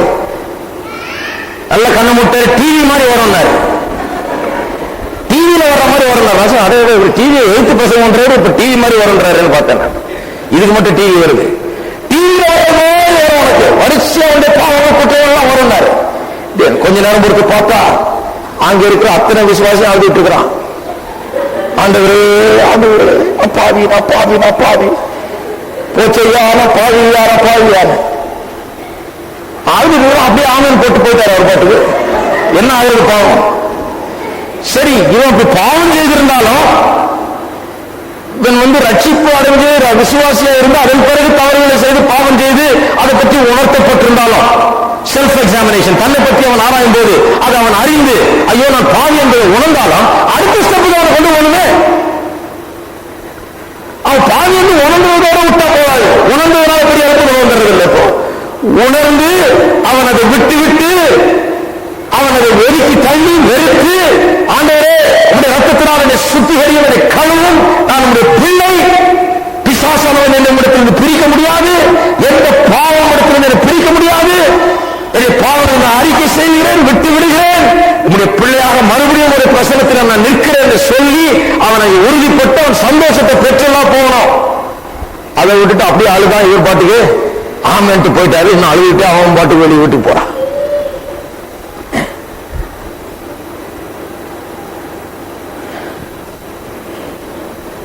நல்ல கண்ணை மூட்டை டிவி மாதிரி வரும்னாரு. டிவியில வர்ற மாதிரி வரும். அதே டிவி 8% இப்ப டிவி மாதிரி வரும்ன்றாருன்னு பார்த்தேன். இதுக்கு மட்டும் டிவி வருது, டிவியில வர மாதிரி வரும், உனக்கு வரிசையா வந்து பாவம் குற்றம் வரும்னாரு. கொஞ்ச நேரம் பொறுத்து பார்த்தா அங்க இருக்கிற அத்தனை விசுவாசம் அழுதுட்டு இருக்கிறான். ஆண்டவரே ஆண்டவரே, அப்பாவி அப்பாவி அப்பாவி, போச்சையான பாவியான பாவியான ஆயுத அப்படியே ஆமன் போட்டு போயிட்டாரு அவர் பாட்டுக்கு. என்ன ஆகுது பாவம்? சரி, இவன் பாவம் செய்திருந்தாலும் இவன் வந்து ரட்சிப்பு அடைஞ்சு விசுவாசியா இருந்து அதன் பிறகு தவறுகளை செய்து பாவம் செய்து அதை பற்றி உணர்த்தப்பட்டிருந்தாலும், செல்ஃப் எக்ஸாமினேஷன், தன்னை பற்றி அவன் ஆராயும் போது அது அவன் அறிந்து ஐயோ நான் பாவி என்பதை உணர்ந்தாலும் அடுத்த ஸ்டெப்புக்கு அவனை கொண்டு பாவி என்று உணர்ந்ததோட விட்டா போவாது. உணர்ந்ததுனால பெரிய அளவுக்கு வந்துடுறதில்லை. இப்போ உணர்ந்து அவன் அதை விட்டு விட்டு அவன் அதை வெறுக்கி தள்ளி வெறுத்து, ஆண்டவரே உடைய ரத்தத்தினால் என்னை சுத்திகரியும், என்னை கழுவும், நான் உடைய பிள்ளை, பிசாசானவன் என்னை இடத்திலிருந்து பிரிக்க முடியாது, எந்த பாவம் இடத்திலிருந்து என்னை பிரிக்க முடியாது, என்னை பாவம் நான் அறிக்கை செய்கிறேன், விட்டு விடுகிறேன், உங்களுடைய பிள்ளையாக மறுபடியும் ஒரு பிரசனத்தில் நான் நிற்கிறேன் என்று சொல்லி அவனை உறுதிப்பட்டு அவன் சந்தோஷத்தை பெற்றெல்லாம் போகணும். அதை விட்டுட்டு அப்படியே அழுதான் இவர் பாட்டுக்கு ஆமென்ட்டு போயிட்டாரு. இன்னும் அழுவிட்டு அவன் பாட்டுக்கு வெளியே வீட்டுக்கு போறான்.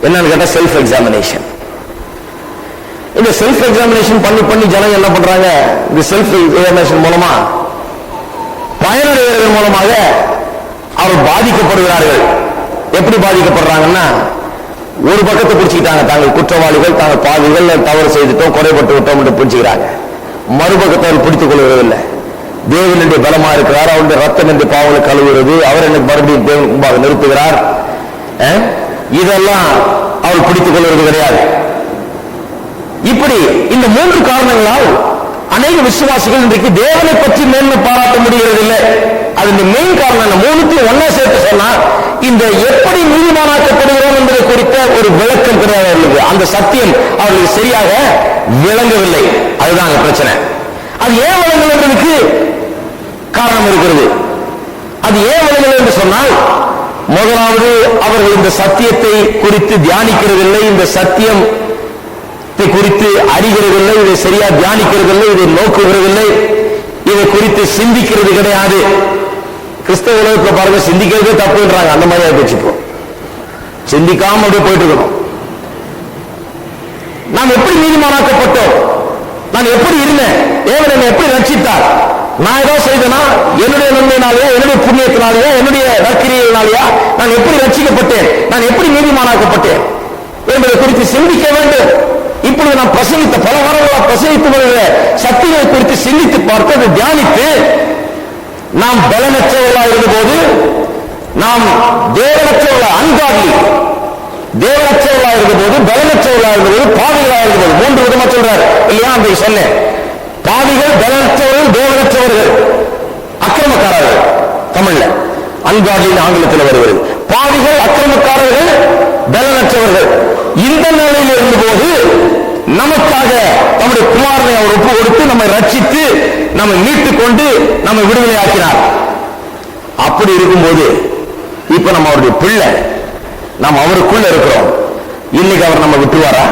என்னன்னு கேட்டா செல்ஃப் எக்ஸாமினேஷன். இந்த செல்ஃப் எக்ஸாமினேஷன் பண்ணி பண்ணி ஜனங்க என்ன பண்றாங்க, இந்த செல்ஃப் எக்ஸாமினேஷன் மூலமா பயனடைவதன் மூலமாக அவர் பாதிக்கப்படுகிறார்கள். எப்படி பாதிக்கப்படுறாங்கன்னா, ஒரு பக்கத்தை பிடிச்சிக்கிட்டாங்க, தாங்கள் குற்றவாளிகள், தாங்கள் பாவிகள், தவறு செய்துட்டோம், குறைபட்டு விட்டோம் என்று பிடிச்சுக்கிறாங்க. மறுபக்கத்தை அவர் பிடித்துக் கொள்வதில்லை. தேவனுடைய பலமா இருக்கிறார், அவருடைய ரத்தம் என்று பாவங்களை கழுவுகிறது, அவர் எனக்கு மறுபடியும் தேவன் முன்பாக நிறுத்துகிறார், இதெல்லாம் அவர் பிடித்துக் கொள்வது கிடையாது. இப்படி இந்த 3 காரணங்களால் அநேக விசுவாசிகள் இன்றைக்கு தேவனை பற்றி மேன்மை பாராட்ட முடிகிறதில்லை. அது மெயின் காரணம் என்ன? 3த்தையும் ஒன்னா சேர்த்து சொன்னா, இந்த எப்படி நீதிமானாக்கப்படுகிறோம் என்பதை குறித்த ஒரு விளக்கம் கிடையாது. அந்த சத்தியம் அவர்களுக்கு சரியாக விளங்கவில்லை. அதுதான் பிரச்சனை. அது ஏன் விளங்கவில்லை என்பதற்கு காரணம் இருக்கிறது. அது ஏன் விளங்கவில்லை என்று சொன்னால், முதலாவது அவர்கள் இந்த சத்தியத்தை குறித்து தியானிக்கிறதில்லை, இந்த சத்தியம் குறித்து அறிகிறதில்லை, இதை சரியா தியானிக்கிறதில்லை, இதை நோக்குகிறதில்லை, இதை குறித்து சிந்திக்கிறது கிடையாது. கிறிஸ்தவ உலகத்தில் பாருங்க, சிந்திக்கிறதே தப்புன்றாங்க. அந்த மாதிரி பேச்சுப்போம், சிந்திக்காம அப்படியே போயிட்டு இருக்கணும். நாம் எப்படி நீதிமானாக்கப்பட்டோம், நான் எப்படி இருந்தேன், தேவன் என்னை எப்படி ரட்சித்தார், நான் ஏதோ செய்தனா, என்னுடைய நன்மையினாலேயா, என்னுடைய புண்ணியத்தினாலேயா, என்னுடைய நற்கிரியையினாலேயா நான் எப்படி ரட்சிக்கப்பட்டேன், நான் எப்படி நீதிமானாக்கப்பட்டேன் என்பதை குறித்து சிந்திக்க வேண்டும். இப்பொழுது நாம் பிரசங்கித்த பல வாரங்களாக பிரசங்கித்து வருகிற சத்தியங்களை குறித்து சிந்தித்து பார்த்து அதை தியானித்து, நாம் பலனற்றவர்களாக இருந்தபோது, நாம் தேவனற்றவர்களாக அன்காட்லி தேவனற்றவர்களாக இருந்தபோது, பலனற்றவர்களாக இருந்தபோது, பாவிகளாக இருந்தபோது, 3 விதமா சொல்றாரு இல்லையா? அந்த சொன்னேன், பாவிகள், பலனற்றவர்கள், தேவனற்றவர்கள், அக்கிரமக்காரர்கள். தமிழ்ல அன்காட்லி ஆங்கிலத்தில் வருகிறது. பாவிகள், அக்கிரமக்காரர்கள், பலனற்றவர்கள். இந்த நிலையில் இருந்தபோது நமக்காக நம்முடைய குமாரனை அவர் ஒப்பு கொடுத்து நம்மை ரட்சித்து நம்மை மீட்டுக் கொண்டு நம்மை விடுதலை ஆக்கினார். அப்படி இருக்கும்போது இப்ப நம்ம அவருடைய பிள்ளை, நாம் அவருக்குள்ள இருக்கிறோம். இன்னைக்கு அவர் நம்ம விட்டுருவாரா?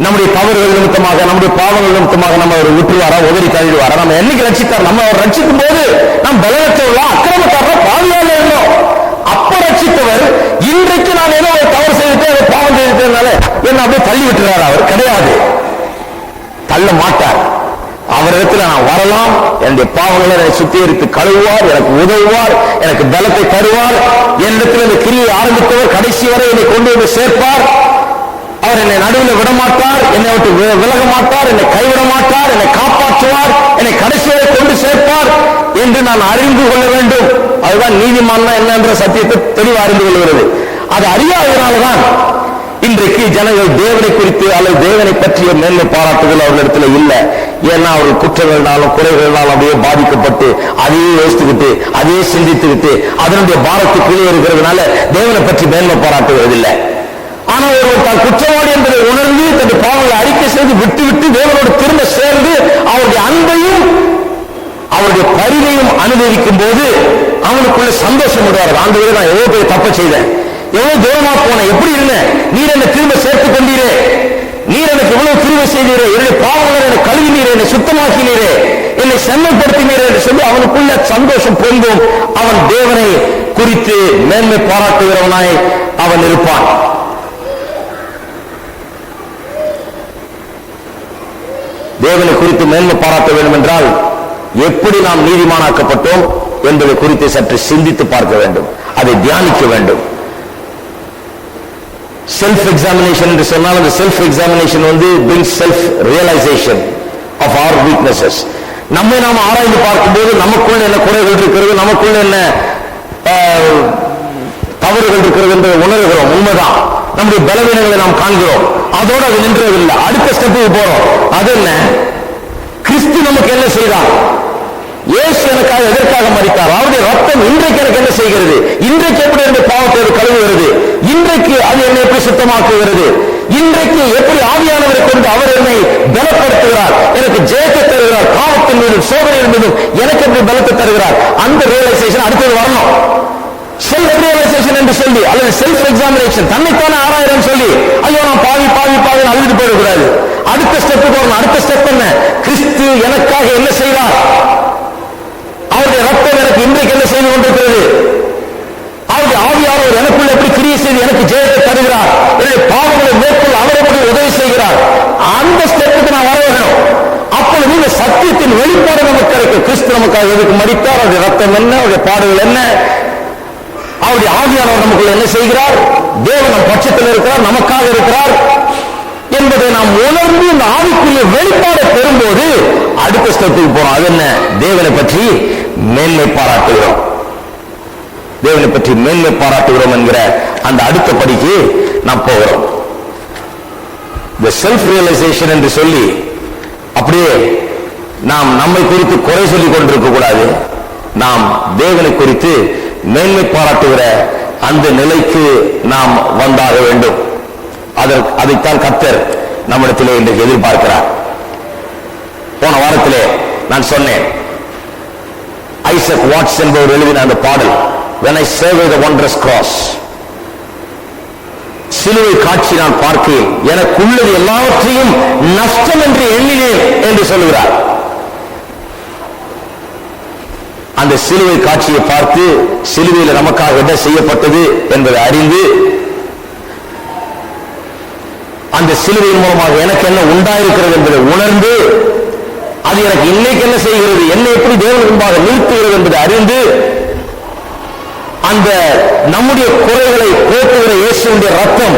நம்முடைய தவறுகள் நிமித்தமாக, நம்முடைய பாவங்கள் நிமித்தமாக நம்ம அவர் விட்டுருவாரா, உதறி தள்ளிடுவாரா? நம்ம என்னைக்கு ரட்சித்தார்? நம்ம அவர் ரட்சிக்கும் போது நாம் பலனற்றவர்களா, அக்கிரமக்காரரா, பாவியாக இருந்தோம். அப்ப ரட்சித்தவர் இன்றைக்கு நான் ஏதோ ஒரு தவறு செய்துட்டு பாவம் செய்துட்டதுனால என்ன அப்படியே தள்ளி விட்டுறாரு? அவர் கிடையாது, தள்ள மாட்டார். அவரிடத்தில் நான் வரலாம், என்னுடைய பாவங்களை என்னை சுத்திகரித்து கழுவுவார், எனக்கு உதவுவார், எனக்கு பலத்தை தருவார். என்னிடத்தில் இந்த கிரியை ஆரம்பித்தவர் கடைசி வரை என்னை கொண்டு வந்து சேர்ப்பார். அவர் என்னை நடுவில் விட மாட்டார், என்னை விட்டு விலக மாட்டார், என்னை கைவிட மாட்டார், என்னை காப்பாற்றுவார், என்னை கடைசி வரை கொண்டு சேர்ப்பார் என்று நான் அறிந்து கொள்ள வேண்டும். அதுதான் நீதிமான் என்ன என்ற சத்தியத்தை தெளிவாக அறிந்து கொள்கிறது. அது அறியாதனால்தான் இன்றைக்கு ஜனங்கள் தேவனை குறித்து அல்லது தேவனை பற்றிய மேன்மை பாராட்டுகள் அவர்களிடத்தில் இல்லை. ஏன்னா அவர்கள் குற்றங்களாலும் குறைகளாலும் அப்படியே பாதிக்கப்பட்டு அதையே யோசித்துக்கிட்டு அதையே சிந்தித்துக்கிட்டு அதனுடைய பாரத்துக்குள்ளே இருக்கிறதுனால தேவனை பற்றி மேன்மை பாராட்டுகிறது இல்லை. ஆனால் ஒருவர் தான் குற்றவாளி என்பதை உணர்ந்து தன்னுடைய பாவங்களை அறிக்கை செய்து விட்டு விட்டு தேவனோடு திரும்ப சேர்ந்து அவருடைய அன்பையும் அவருடைய பரிவையும் அனுபவிக்கும் போது அவனுக்குள்ள சந்தோஷம் விடுவார்கள். ஆண்டவரே, நான் எவ்வளவு பெரிய தப்பு செய்தேன், எவ்வளவு தூரமா போனேன், எப்படி இருந்தேன், நீர் என்னை திரும்ப சேர்த்துக் கொண்டீரே, நீர் எனக்கு இவ்வளவு திரும்ப செய்தீரே, என்னுடைய பாவங்களை என்னை கழுவினீரே, என்னை சுத்தமாக்கினீரே, என்னை செம்மைப்படுத்தினீரே என்று சொல்லி அவனுக்குள்ள சந்தோஷம் பொங்கும். அவன் தேவனை குறித்து மேன்மை பாராட்டுகிறவனாய் அவன் இருப்பான். தேவனை குறித்து மேன்மை பாராட்ட வேண்டும் என்றால் எப்படி நாம் நீதிமானாக்கப்பட்டோம் என்பதை குறித்து சற்று சிந்தித்து பார்க்க வேண்டும், அதை தியானிக்க வேண்டும். செல்ஃப் எக்ஸாமினேஷன் என்று சொன்னால் அந்த self examination brings self realisation of our weaknesses. நம்மை நாம் ஆராய்ந்து பார்க்கும்போது நமக்குள்ள என்ன குறைகள் இருக்கிறது, நமக்குள்ள என்ன தவறுகள் இருக்கிறது என்று உணர்கிறோம். உண்மைதான், நம்முடைய பலவீனங்களை நாம் காண்கிறோம். அதோடு அது நின்றதில்லை. அடுத்த ஸ்டெப்புக்கு போறோம். அது என்ன? கிறிஸ்து நமக்கு என்ன செய்தார்? இயேசு எனக்காக எதற்காக மரித்தார்? அவருடைய ரத்தம் இன்றைக்கு எனக்கு என்ன செய்கிறது? இன்றைக்கு எப்படி என்னுடைய பாவத்தை கழுவுகிறது? இன்றைக்கு அது என்னை எப்படி சுத்தமாக்குகிறது? இன்றைக்கு எப்படி ஆவியானவரை கொண்டு அவர் என்னை பலப்படுத்துகிறார், எனக்கு ஜெயத்தை தருகிறார், பாவத்தின் மீதும் சோதனையின் மீதும் எனக்கு எப்படி பலத்தை தருகிறார்? அந்த ரியலைசேஷன் அடுத்தது வரணும். செல்ஃப் ரியலைசேஷன் என்று சொல்லி, அல்லது செல்ஃப் எக்ஸாமினேஷன், தன்னைத்தானே ஆராயிரம் சொல்லி ஐயோ நான் பாவி பாவி பாவி அழுது போயிடக்கூடாது. அடுத்த ஸ்டெப்புக்கு வரணும். அடுத்த ஸ்டெப் என்ன? கிறிஸ்து எனக்காக என்ன செய்தார்? அவருடைய ரத்தம் எனக்கு இன்றைக்கு என்ன செய்து கொண்டிருக்கிறது? அவருடைய ஆவியானவர் எனக்குள்ள எப்படி கிரியை செய்து எனக்கு ஜெயத்தை தருகிறார், என்னுடைய பாவங்களை மேற்கொள்ள அவர் எப்படி உதவி செய்கிறார்? அந்த ஸ்டெப்புக்கு நான் வர வேணும். அப்பொழுது இந்த சத்தியத்தின் வெளிப்பாடு நமக்கு கிடைக்கும். கிறிஸ்து நமக்காக எதுக்கு மரித்தார், அவருடைய ரத்தம் என்ன, அவருடைய பாடுகள் என்ன, அவருடைய ஆவியானவர் நமக்குள்ள என்ன செய்கிறார், தேவன் நம் பட்சத்தில் இருக்கிறார், நமக்காக இருக்கிறார் என்பதை நாம் உணர்ந்து இந்த ஆவிக்குரிய வெளிப்பாடை பெறும்போது அடுத்த ஸ்டெப்புக்கு போறோம். அது என்ன? தேவனை பற்றி மேன்மை பாராட்டுகிறோம். தேவனை பற்றி மேன்மை பாராட்டுகிறோம் என்கிற அந்த அடுத்த படிக்கு நாம் போகிறோம். இந்த செல்ஃப் ரியலைசேஷன் என்று சொல்லி அப்படியே நாம் நம்மை குறித்து குறை சொல்லிக் கொண்டிருக்க கூடாது. நாம் தேவனை குறித்து மேன்மை பாராட்டுகிற அந்த நிலைக்கு நாம் வந்தாக வேண்டும். அதைத்தான் கர்த்தர் நம்மிடத்திலே இன்றைக்கு எதிர்பார்க்கிறார். போன வாரத்திலே நான் சொன்னேன், ஐசக் வாட்ஸ் என்பவர் எழுதின அந்த பாடல், when I survey the wondrous cross, சிலுவை காட்சி நான் பார்க்கிறேன், எனக்குள்ளது எல்லாவற்றையும் நஷ்டம் என்று எண்ணினேன் என்று சொல்லுகிறார். அந்த சிலுவை காட்சியை பார்த்து சிலுவையில் நமக்காக என்ன செய்யப்பட்டது என்பதை அறிந்து, அந்த சிலுவையின் மூலமாக எனக்கு என்ன உண்டாயிருக்கிறது என்பதை உணர்ந்து, அது எனக்கு இன்னைக்கு என்ன செய்கிறது, என்னை எப்படி தேவன் முன்பாக நிறுத்துகிறது என்பதை அறிந்து, அந்த நம்முடைய குறைகளை போக்குகிற இயேசுவின் ரத்தம்,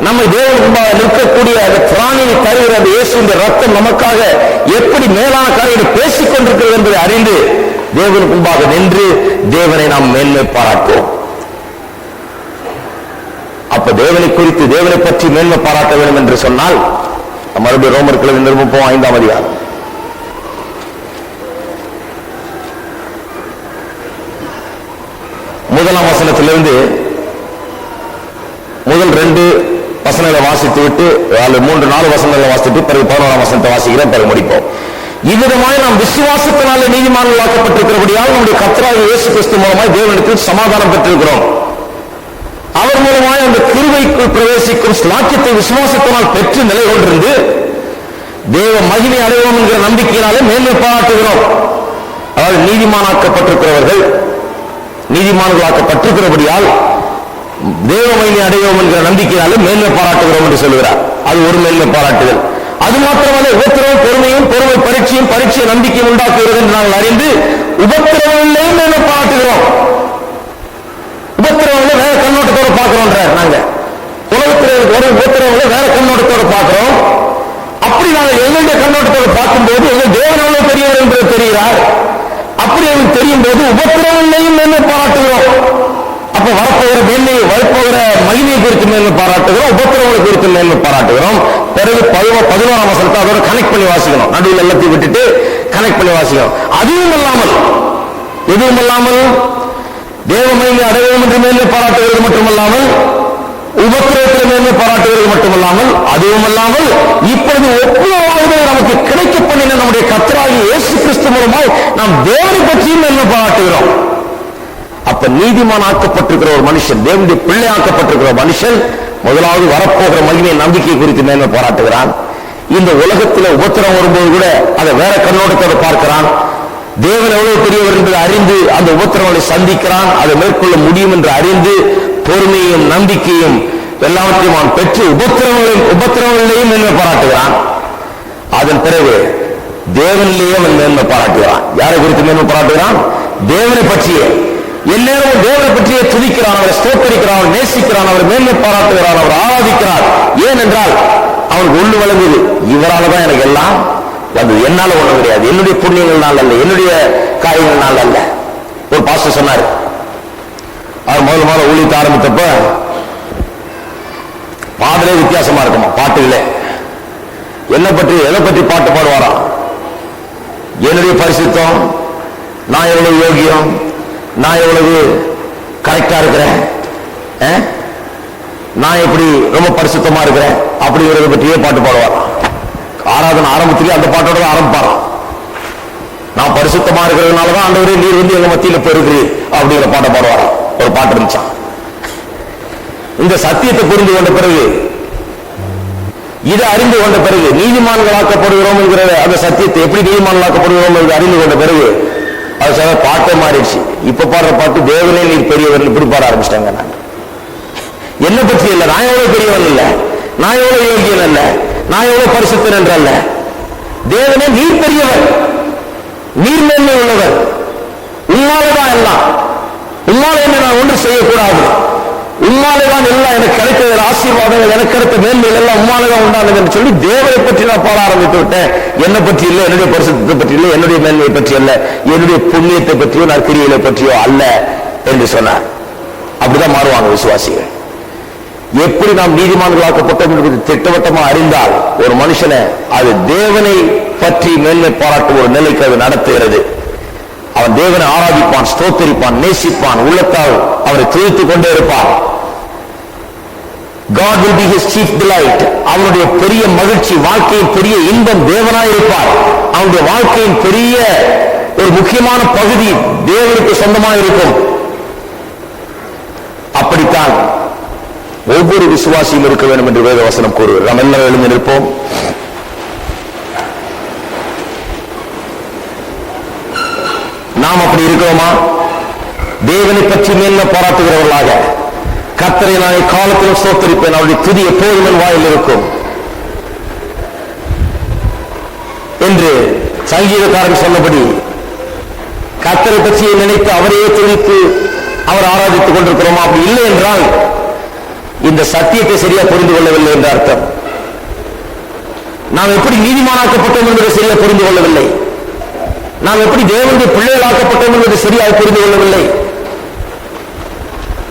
நம்மை தேவன் முன்பாக நிற்கக்கூடிய அந்த பிராணியை தருகிற அந்த இயேசுவின் ரத்தம் நமக்காக எப்படி மேலான காரியங்களை பேசிக் கொண்டிருக்கிறது என்பதை அறிந்து தேவனுக்கு முன்பாக நின்று தேவனை நாம் மேன்மை பாராட்டுவோம். அப்ப தேவனை குறித்து, தேவனை பற்றி மேன்மை பாராட்ட வேண்டும் என்று சொன்னால் மறுபடியும் ரோமர் கிழமை நிருபம் 5ஆம் அதிகாரம் முதலாம் வசனத்திலிருந்து முதல் 2 வசனங்களை வாசித்து விட்டு 3-4 வசனங்களை வாசித்து பிறகு 11ஆம் வசனத்தை வாசிக்கிறேன், பிறகு முடிப்போம். இவ்விதமாய் நாம் விசுவாசத்தினாலே நீதிமான்களாக்கப்பட்டிருக்கிறபடியால் நம்முடைய கர்த்தராகிய இயேசு கிறிஸ்து மூலமாய் தேவனிடத்தில் சமாதானம் பெற்றிருக்கிறோம். அவர் மூலமாய் அந்த கிருபைக்குள் பிரவேசிக்கும் ஸ்லாக்கியத்தை விசுவாசத்தினால் பெற்று நிலை கொண்டிருந்து தேவ மகிமை அடைவோம் என்கிற நம்பிக்கையினாலே மேன்மை பாராட்டுகிறோம். அதாவது நீதிமானாக்கப்பட்டிருக்கிறவர்கள் நீதிமான்களாக்கப்பட்டிருக்கிறபடியால் தேவ மகிமை அடைவோம் என்கிற நம்பிக்கையினாலே மேன்மை பாராட்டுகிறோம் என்று சொல்கிறார். அது ஒரு மேன்மை பாராட்டுதல். அது மாத்திரமல்ல, உபத்திரவம் பொறுமையும், பொறுமை பரீட்சையும், பரீட்சை நம்பிக்கையும் உண்டாக்குகிறது என்று நாங்கள் அறிந்து உபத்திரவங்களையும் மேன்மை பாராட்டுகிறோம். உபத்திரவங்களை வேற கண்ணோட்டத்தோடு பார்க்கிறோம். நாங்க உலகத்தில் ஒரு உபத்திரவங்களை வேற கண்ணோட்டத்தோடு பார்க்கிறோம். அப்படி நாங்கள் எங்களுடைய கண்ணோட்டத்தோடு பார்க்கும்போது எங்கள் தேவன் எவ்வளவு பெரியவர் என்று தெரிகிறார். அப்படி எங்களுக்கு தெரியும் போது உபத்திரவங்களையும் மேன்மை பாராட்டுகிறோம். அப்ப வரப்போகிற மேன்மையை, வரப்போகிற மகிமையை குறித்து மேன்மை பாராட்டுகிறோம், உபத்திரவங்களை குறித்து மேன்மை பாராட்டுகிறோம். பிறகு 11ஆம் வசனத்தை அதோட கனெக்ட் பண்ணி வாசிக்கணும். நடுவில் எல்லாத்தையும் விட்டுட்டு கனெக்ட் பண்ணி வாசிக்கணும். அதுவும் இல்லாமல், எதுவும் இல்லாமல் தேவ மகிமை அடைவோம் என்று மேன்மை பாராட்டுகிறது மட்டுமல்லாமல், உபத்திரவத்தில் மேன்மை பாராட்டுகிறது மட்டுமல்லாமல், அதுவும் அல்லாமல் இப்பொழுது ஒப்புரவாக நமக்கு கிடைக்க பண்ணின நம்முடைய கர்த்தராகிய இயேசு கிறிஸ்து மூலமாய் நாம் தேவனை பற்றியும் மேன்மை பாராட்டுகிறோம். அப்ப நீதிமான் ஆக்கப்பட்டிருக்கிற ஒரு மனுஷன், தேவனுடைய பிள்ளை ஆக்கப்பட்டிருக்கிற மனுஷன் முதலாவது வரப்போகிற மகிமை நம்பிக்கை குறித்து மேன்மை பாராட்டுகிறான். இந்த உலகத்தில் உபத்திரம் வரும்போது கூட அதை வேற கண்ணோட்டத்தோடு பார்க்கிறான். தேவன் எவ்வளவு பெரியவர் என்பதை அறிந்து அந்த உபத்திரவங்களை சந்திக்கிறான். அதை மேற்கொள்ள முடியும் என்று அறிந்து பொறுமையும் நம்பிக்கையும் எல்லாவற்றையும் அவன் பெற்று உபத்திரவங்களையும் மேன்மை பாராட்டுகிறான். அதன் பிறகு தேவனிலேயே அவன் மேன்மை பாராட்டுகிறான். யாரை குறித்து மேன்மை பாராட்டுகிறான்? தேவனை பற்றிய எந்நேரமும் தேவனை பற்றியே துதிக்கிறான், அவரை ஸ்தோத்தரிக்கிறான், அவர் நேசிக்கிறான், அவர் மேன்மை பாராட்டுகிறான், அவர் ஆராதிக்கிறார். ஏனென்றால் அவனுக்கு ஒண்ணு வழங்குது, இவரால் தான் எனக்கு எல்லாம் வந்தது, என்னால ஒண்ணும் கிடையாது, என்னுடைய புண்ணியங்கள்னால அல்ல, என்னுடைய காரியங்கள்னால அல்ல. ஒரு பாஸ்டர் சொன்னார், அவர் முதல்ல ஊழியத்தை ஆரம்பித்தப்ப பாடலே வித்தியாசமா இருக்குமா? பாட்டுகளே எதை பற்றி பாட்டு பாடுவாரா? என்னுடைய பரிசுத்தம், நான் எவ்வளவு யோகியம், நான் எவ்வளவு கரெக்டா இருக்கிறேன், நான் எப்படி ரொம்ப பரிசுத்தமா இருக்கிறேன் அப்படிங்கிறத பற்றியே பாட்டு பாடுவாராம். ஆராதனை ஆரம்பத்திலேயே அந்த பாட்டோட ஆரம்பிப்பாராம். நான் பரிசுத்தமா இருக்கிறதுனாலதான் ஆண்டவரே நீர் வந்து எங்க மத்தியில பெறுகிறீர் அப்படிங்கிற பாட்டை பாடுவாராம். ஒரு பாட்டு இருந்துச்சான். இந்த சத்தியத்தை புரிந்து கொண்ட பிறகு, இதை அறிந்து கொண்ட பிறகு, நீதிமான்களாக்கப்படுகிறோம் என்கிற அந்த சத்தியத்தை எப்படி நீதிமான்களாக்கப்படுகிறோம் என்று அறிந்து கொண்ட பிறகு அது சொல்ல பாட்டே மாறிடுச்சு. இப்ப பாடுற பாட்டு தேவனே நீர் பெரியவர் இப்படி பாட ஆரம்பிச்சிட்டாங்க. நான் என்ன பற்றி இல்லை, நான் எவ்வளவு பெரியவன் இல்ல, நான் எவ்வளவு யோகியன் அல்ல, நான் எவ்வளவு பரிசுத்தன் என்றல்ல, தேவனே நீர் பெரியவர், நீர் மேன்மை உள்ளவர், உம்மாலதான் எல்லாம், உம்மால என்ன நான் ஒன்று செய்யக்கூடாது, உம்மாலதான் எல்லாம் எனக்கு கிடைத்த ஆசீர்வாதங்கள், எனக்கு கிடைத்த மேன்மைகள் எல்லாம் உம்மாலதான் உண்டானது என்று சொல்லி தேவனை பற்றி நான் பாட ஆரம்பித்து விட்டேன். என்னை பற்றி இல்லை, என்னுடைய பரிசுத்தத்தை பற்றி இல்லை, என்னுடைய மேன்மையை பற்றி அல்ல, என்னுடைய புண்ணியத்தை பற்றியோ நற்கிரிகளை பற்றியோ அல்ல என்று சொன்னார். அப்படிதான் மாறுவாங்க விசுவாசிகள். எப்படி நாம் நீதிமான்களாக்கப்பட்டோம் என்பது திட்டவட்டமா அறிந்தால் ஒரு மனுஷனை அது தேவனை பற்றி மேன்மை பாராட்டும் ஒரு நிலைக்கு அது நடத்துகிறது. அவன் தேவனை ஆராதிப்பான், ஸ்தோத்தரிப்பான், நேசிப்பான், உள்ளத்தால் அவனை துதித்துக் கொண்டே இருப்பான். God will be his chief delight. அவனுடைய பெரிய மகிழ்ச்சி, வாழ்க்கையின் பெரிய இன்பம் தேவனாயிருப்பார். அவனுடைய வாழ்க்கையின் பெரிய ஒரு முக்கியமான பகுதி தேவனுக்கு சொந்தமாக இருக்கும். அப்படித்தான் ஒவ்வொரு விசுவாசியும் இருக்க வேண்டும் என்று வேத வசனம் கூறுகிறது. நாம் எல்லாரும் எழுந்து நிற்போம். நாம் அப்படி இருக்கிறோமா? தேவனை பற்றி மேன்மை பாராட்டுகிறவர்களாக, கர்த்தரை நான் காலத்திலும் ஸ்தோத்தரிப்பேன், அவருடைய துதி எப்போதும் என் வாயில் இருக்கும் என்று சங்கீதக்காரன் சொன்னபடி கர்த்தரை பற்றியை நினைத்து அவரையே துதித்து அவர் ஆராதித்துக் கொண்டிருக்கிறோமா? அப்படி இல்லை என்றால் இந்த சத்தியத்தை சரியா புரிந்து கொள்ளவில்லை என்ற அர்த்தம். நாம் எப்படி நீதிமானாக்கப்பட்டோம் என்பதை சரியா புரிந்து கொள்ளவில்லை. நாம் எப்படி தேவனுடைய பிள்ளைகளாக்கப்பட்டோம் என்பதை சரியாக புரிந்து கொள்ளவில்லை.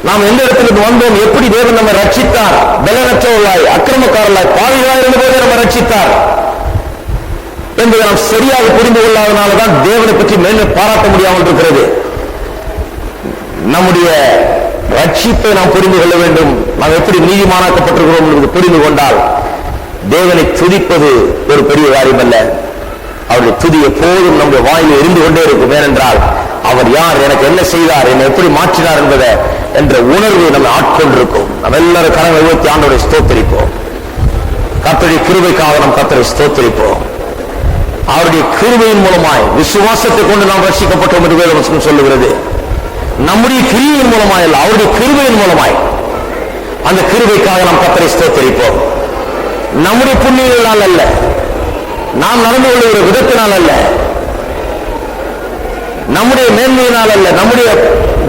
நாம் எந்த இடத்திலிருந்து வந்தோம், எப்படி தேவன் நம்மை ரட்சித்தார், பலனற்றவர்களாய், அக்கிரமக்காரர்களாய், பாவிகளாய் இருந்தபோதே நம்மை ரட்சித்தார் என்பதை நாம் சரியாக புரிந்து கொள்ளாதனால்தான் தேவனை பற்றி மேன்மை பாராட்ட முடியாமல் இருக்கிறது. நம்முடைய ரட்சிப்பை நாம் புரிந்து கொள்ள வேண்டும். நாம் எப்படி நீதிமானாக்கப்பட்டிருக்கிறோம் என்று புரிந்து கொண்டால் தேவனை துதிப்பது ஒரு பெரிய காரியம் அல்ல. அவருடைய துதி எப்போதும் நம்முடைய வாயில் எரிந்து கொண்டே இருக்கும். ஏனென்றால் அவர் யார், எனக்கு என்ன செய்தார், என்னை எப்படி மாற்றினார் என்பதை என்ற உணர்வு நம்ம ஆட்கொண்டிருக்கும். நம்ம எல்லாரும் கரங்களை உயர்த்தி ஆண்டவரை ஸ்தோத்தரிப்போம். கர்த்தருடைய கிருபைக்காக நாம் கர்த்தரை ஸ்தோத்தரிப்போம். அவருடைய கிருபையின் மூலமாய் விசுவாசத்தை கொண்டு நாம் ரட்சிக்கப்பட்டோம் என்று வேதவசனம் சொல்லுகிறது. நம்முடைய கிருபையின் மூலமாய் அல்ல, அவருடைய கிருபையின் மூலமாய். அந்த கிருபைக்காக நாம் கர்த்தரை ஸ்தோத்தரிப்போம். நம்முடைய புண்ணியங்களால் அல்ல, நாம் நடந்து கொள்ளுகிற விதத்தினால் அல்ல, நம்முடைய மேன்மையினால் அல்ல, நம்முடைய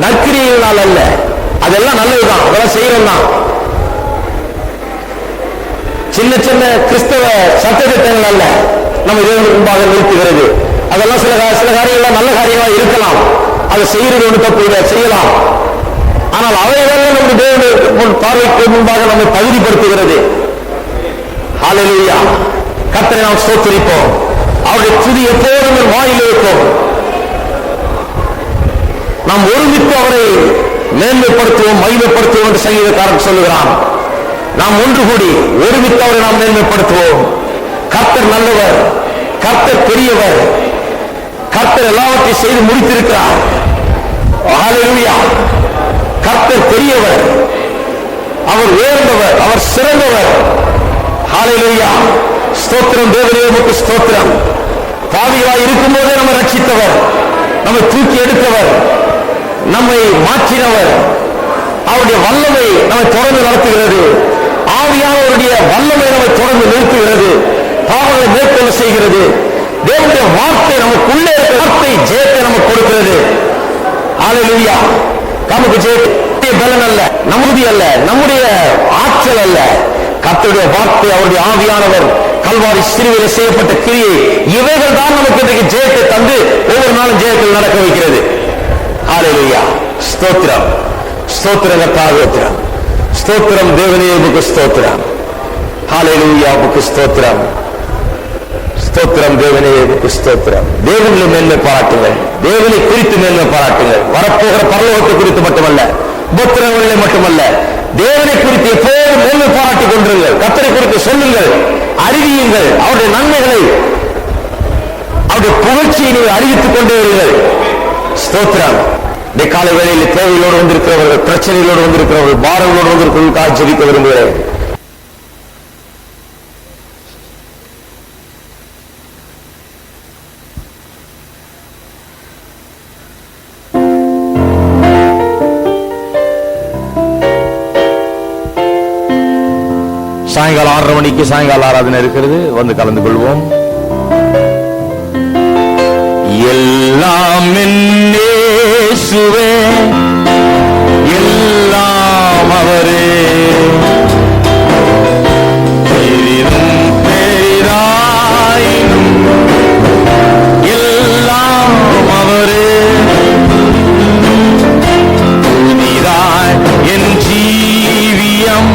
நற்கிரியினால் அல்ல. அதெல்லாம் நல்லதுதான், அதெல்லாம் செய்யறோம் தான். சின்ன சின்ன கிறிஸ்தவ சட்டத்திட்டங்கள் அல்ல நம்ம தேவனுக்கு முன்பாக நிறுத்துகிறது. அதெல்லாம் சில காரியங்கள் நல்ல காரியமாக இருக்கலாம், அதை செய்யறது ஒன்று தப்பு இல்லை, செய்யலாம். ஆனால் அவையெல்லாம் நம்முடைய தேவனுடைய பார்வைக்கு முன்பாக நம்மை தகுதிப்படுத்துகிறது. ஹல்லேலூயா. கர்த்தரை நாம் ஸ்தோத்திரிப்போம். அவருடைய துதி எப்போதும் வாயிலே இருக்கும். நாம் ஒருமித்து அவரை மேன்மைப்படுத்துவோம், மகிமைப்படுத்துவோம் என்று சங்கீதக்காரன் சொல்லுகிறான். நாம் ஒன்று கூடி ஒருமித்து அவரை நாம் மேன்மைப்படுத்துவோம். கர்த்தர் நல்லவர், கர்த்தர் பெரியவர், கர்த்தர் எல்லாவற்றையும் செய்து முடித்திருக்கிறார். ஹல்லேலூயா. கர்த்தர் பெரியவர், அவர் உயர்ந்தவர், அவர் சிறந்தவர். ஹல்லேலூயா. ஸ்தோத்திரம் தேவனே, உமக்கு ஸ்தோத்திரம். பாவிகளாய் இருக்கும் போதே நம்மை ரட்சித்தவர், நம்மை தூக்கி எடுத்தவர், நம்மை மாற்றினவர். அவருடைய வல்லமை நம்மை தொடர்ந்து நடத்துகிறது. ஆவியானவருடைய வல்லமை நம்மை தொடர்ந்து நிறுத்துகிறது, பாவங்களை மேற்கொள்ள செய்கிறது. தேவனுடைய வார்த்தை நமக்குள்ளே இருக்கிற வார்த்தை ஜெயத்தை நமக்கு கொடுக்கிறது. ஹல்லேலூயா. நமக்கு ஜெயத்தை பலன் அல்ல, நம்முடைய அல்ல, நம்முடைய ஆற்றல் அல்ல, கர்த்தருடைய வார்த்தை, அவருடைய ஆவியானவர், கல்வாரி சிலுவையில் செய்யப்பட்ட கிரியை, இவைகள் தான் நமக்கு இன்றைக்கு ஜெயத்தை தந்து ஒவ்வொரு நாளும் ஜெயத்தில் நடக்க வைக்கிறது. ஹல்லேலூயா. ஸ்தோத்திரம், ஸ்தோத்திரம் கர்த்தாவே, ஸ்தோத்திரம் தேவனே, உமக்கு ஸ்தோத்திரம். ஹல்லேலூயா, உமக்கு ஸ்தோத்திரம். ஸ்தோத்திரம் தேவனே, உமக்கு ஸ்தோத்திரம். தேவனில் மேன்மை பாராட்டுங்கள், தேவனை குறித்து மேன்மை பாராட்டுங்கள். வரப்போகிற பரலோகத்தை குறித்து மட்டுமல்ல, உபத்திரவங்களை மட்டுமல்ல, தேவனை குறித்து எப்போதும் மேன்மை பாராட்டிக் கொண்டிருங்கள். கர்த்தரை குறித்து சொல்லுங்கள், அறிவியுங்கள், அவருடைய நன்மைகளை, அவருடைய புகழ்ச்சியை நீங்கள் அறிவித்துக் கொண்டே வருங்கள். ஸ்தோத்திரம். இந்த காலை வேளையில் தேவைகளோடு வந்திருக்கிறவர்கள், பிரச்சனைகளோடு வந்திருக்கிறவர்கள், பாரங்களோடு வந்திருக்கிறவர்களுக்காக ஜெபிக்க விரும்புகிறேன். சாயங்காலம் 6:30 மணிக்கு சாயங்கால ஆராதனை இருக்கிறது, வந்து கலந்து கொள்வோம். எல்லாம் இயேசுவே, எல்லாம் அவரே, பெரிதும் பெரிதாயினும் எல்லாம் அவரே, புதிதாய் என் ஜீவியம்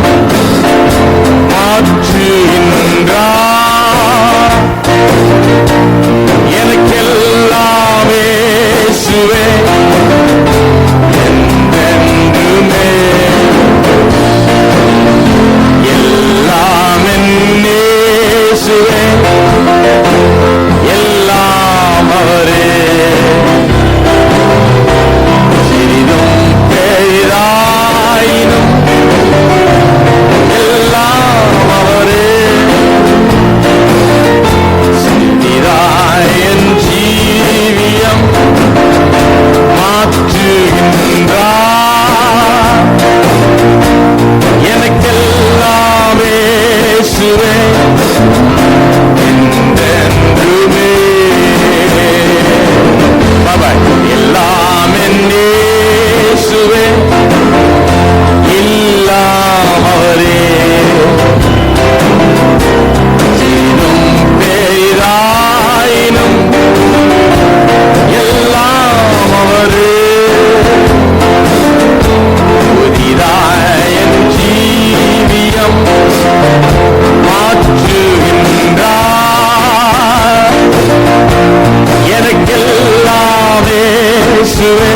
மாற்றுகின்றார். எனக்கெல்லாம் இயேசுவே, என்றென்றுமே எல்லாம் இயேசுவே, எல்லாம் அவரே, சிறிதும் பெரிதாயினும் எல்லாம் அவரே, சிறிதாய் என் ஜீவியம் மாற்றுகின்றார். எனக்கெல்லாம் இயேசுவே, என்றென்றுமே. பாபாய். எல்லாம் என் இயேசுவே, எல்லாம் அவரே, சிறிதும் பெரிதாயினும் எல்லாம் அவரே, புதிதாய் என் ஜீவியம் மாற்றுகின்றார். எனக்கெல்லாம் இயேசுவே,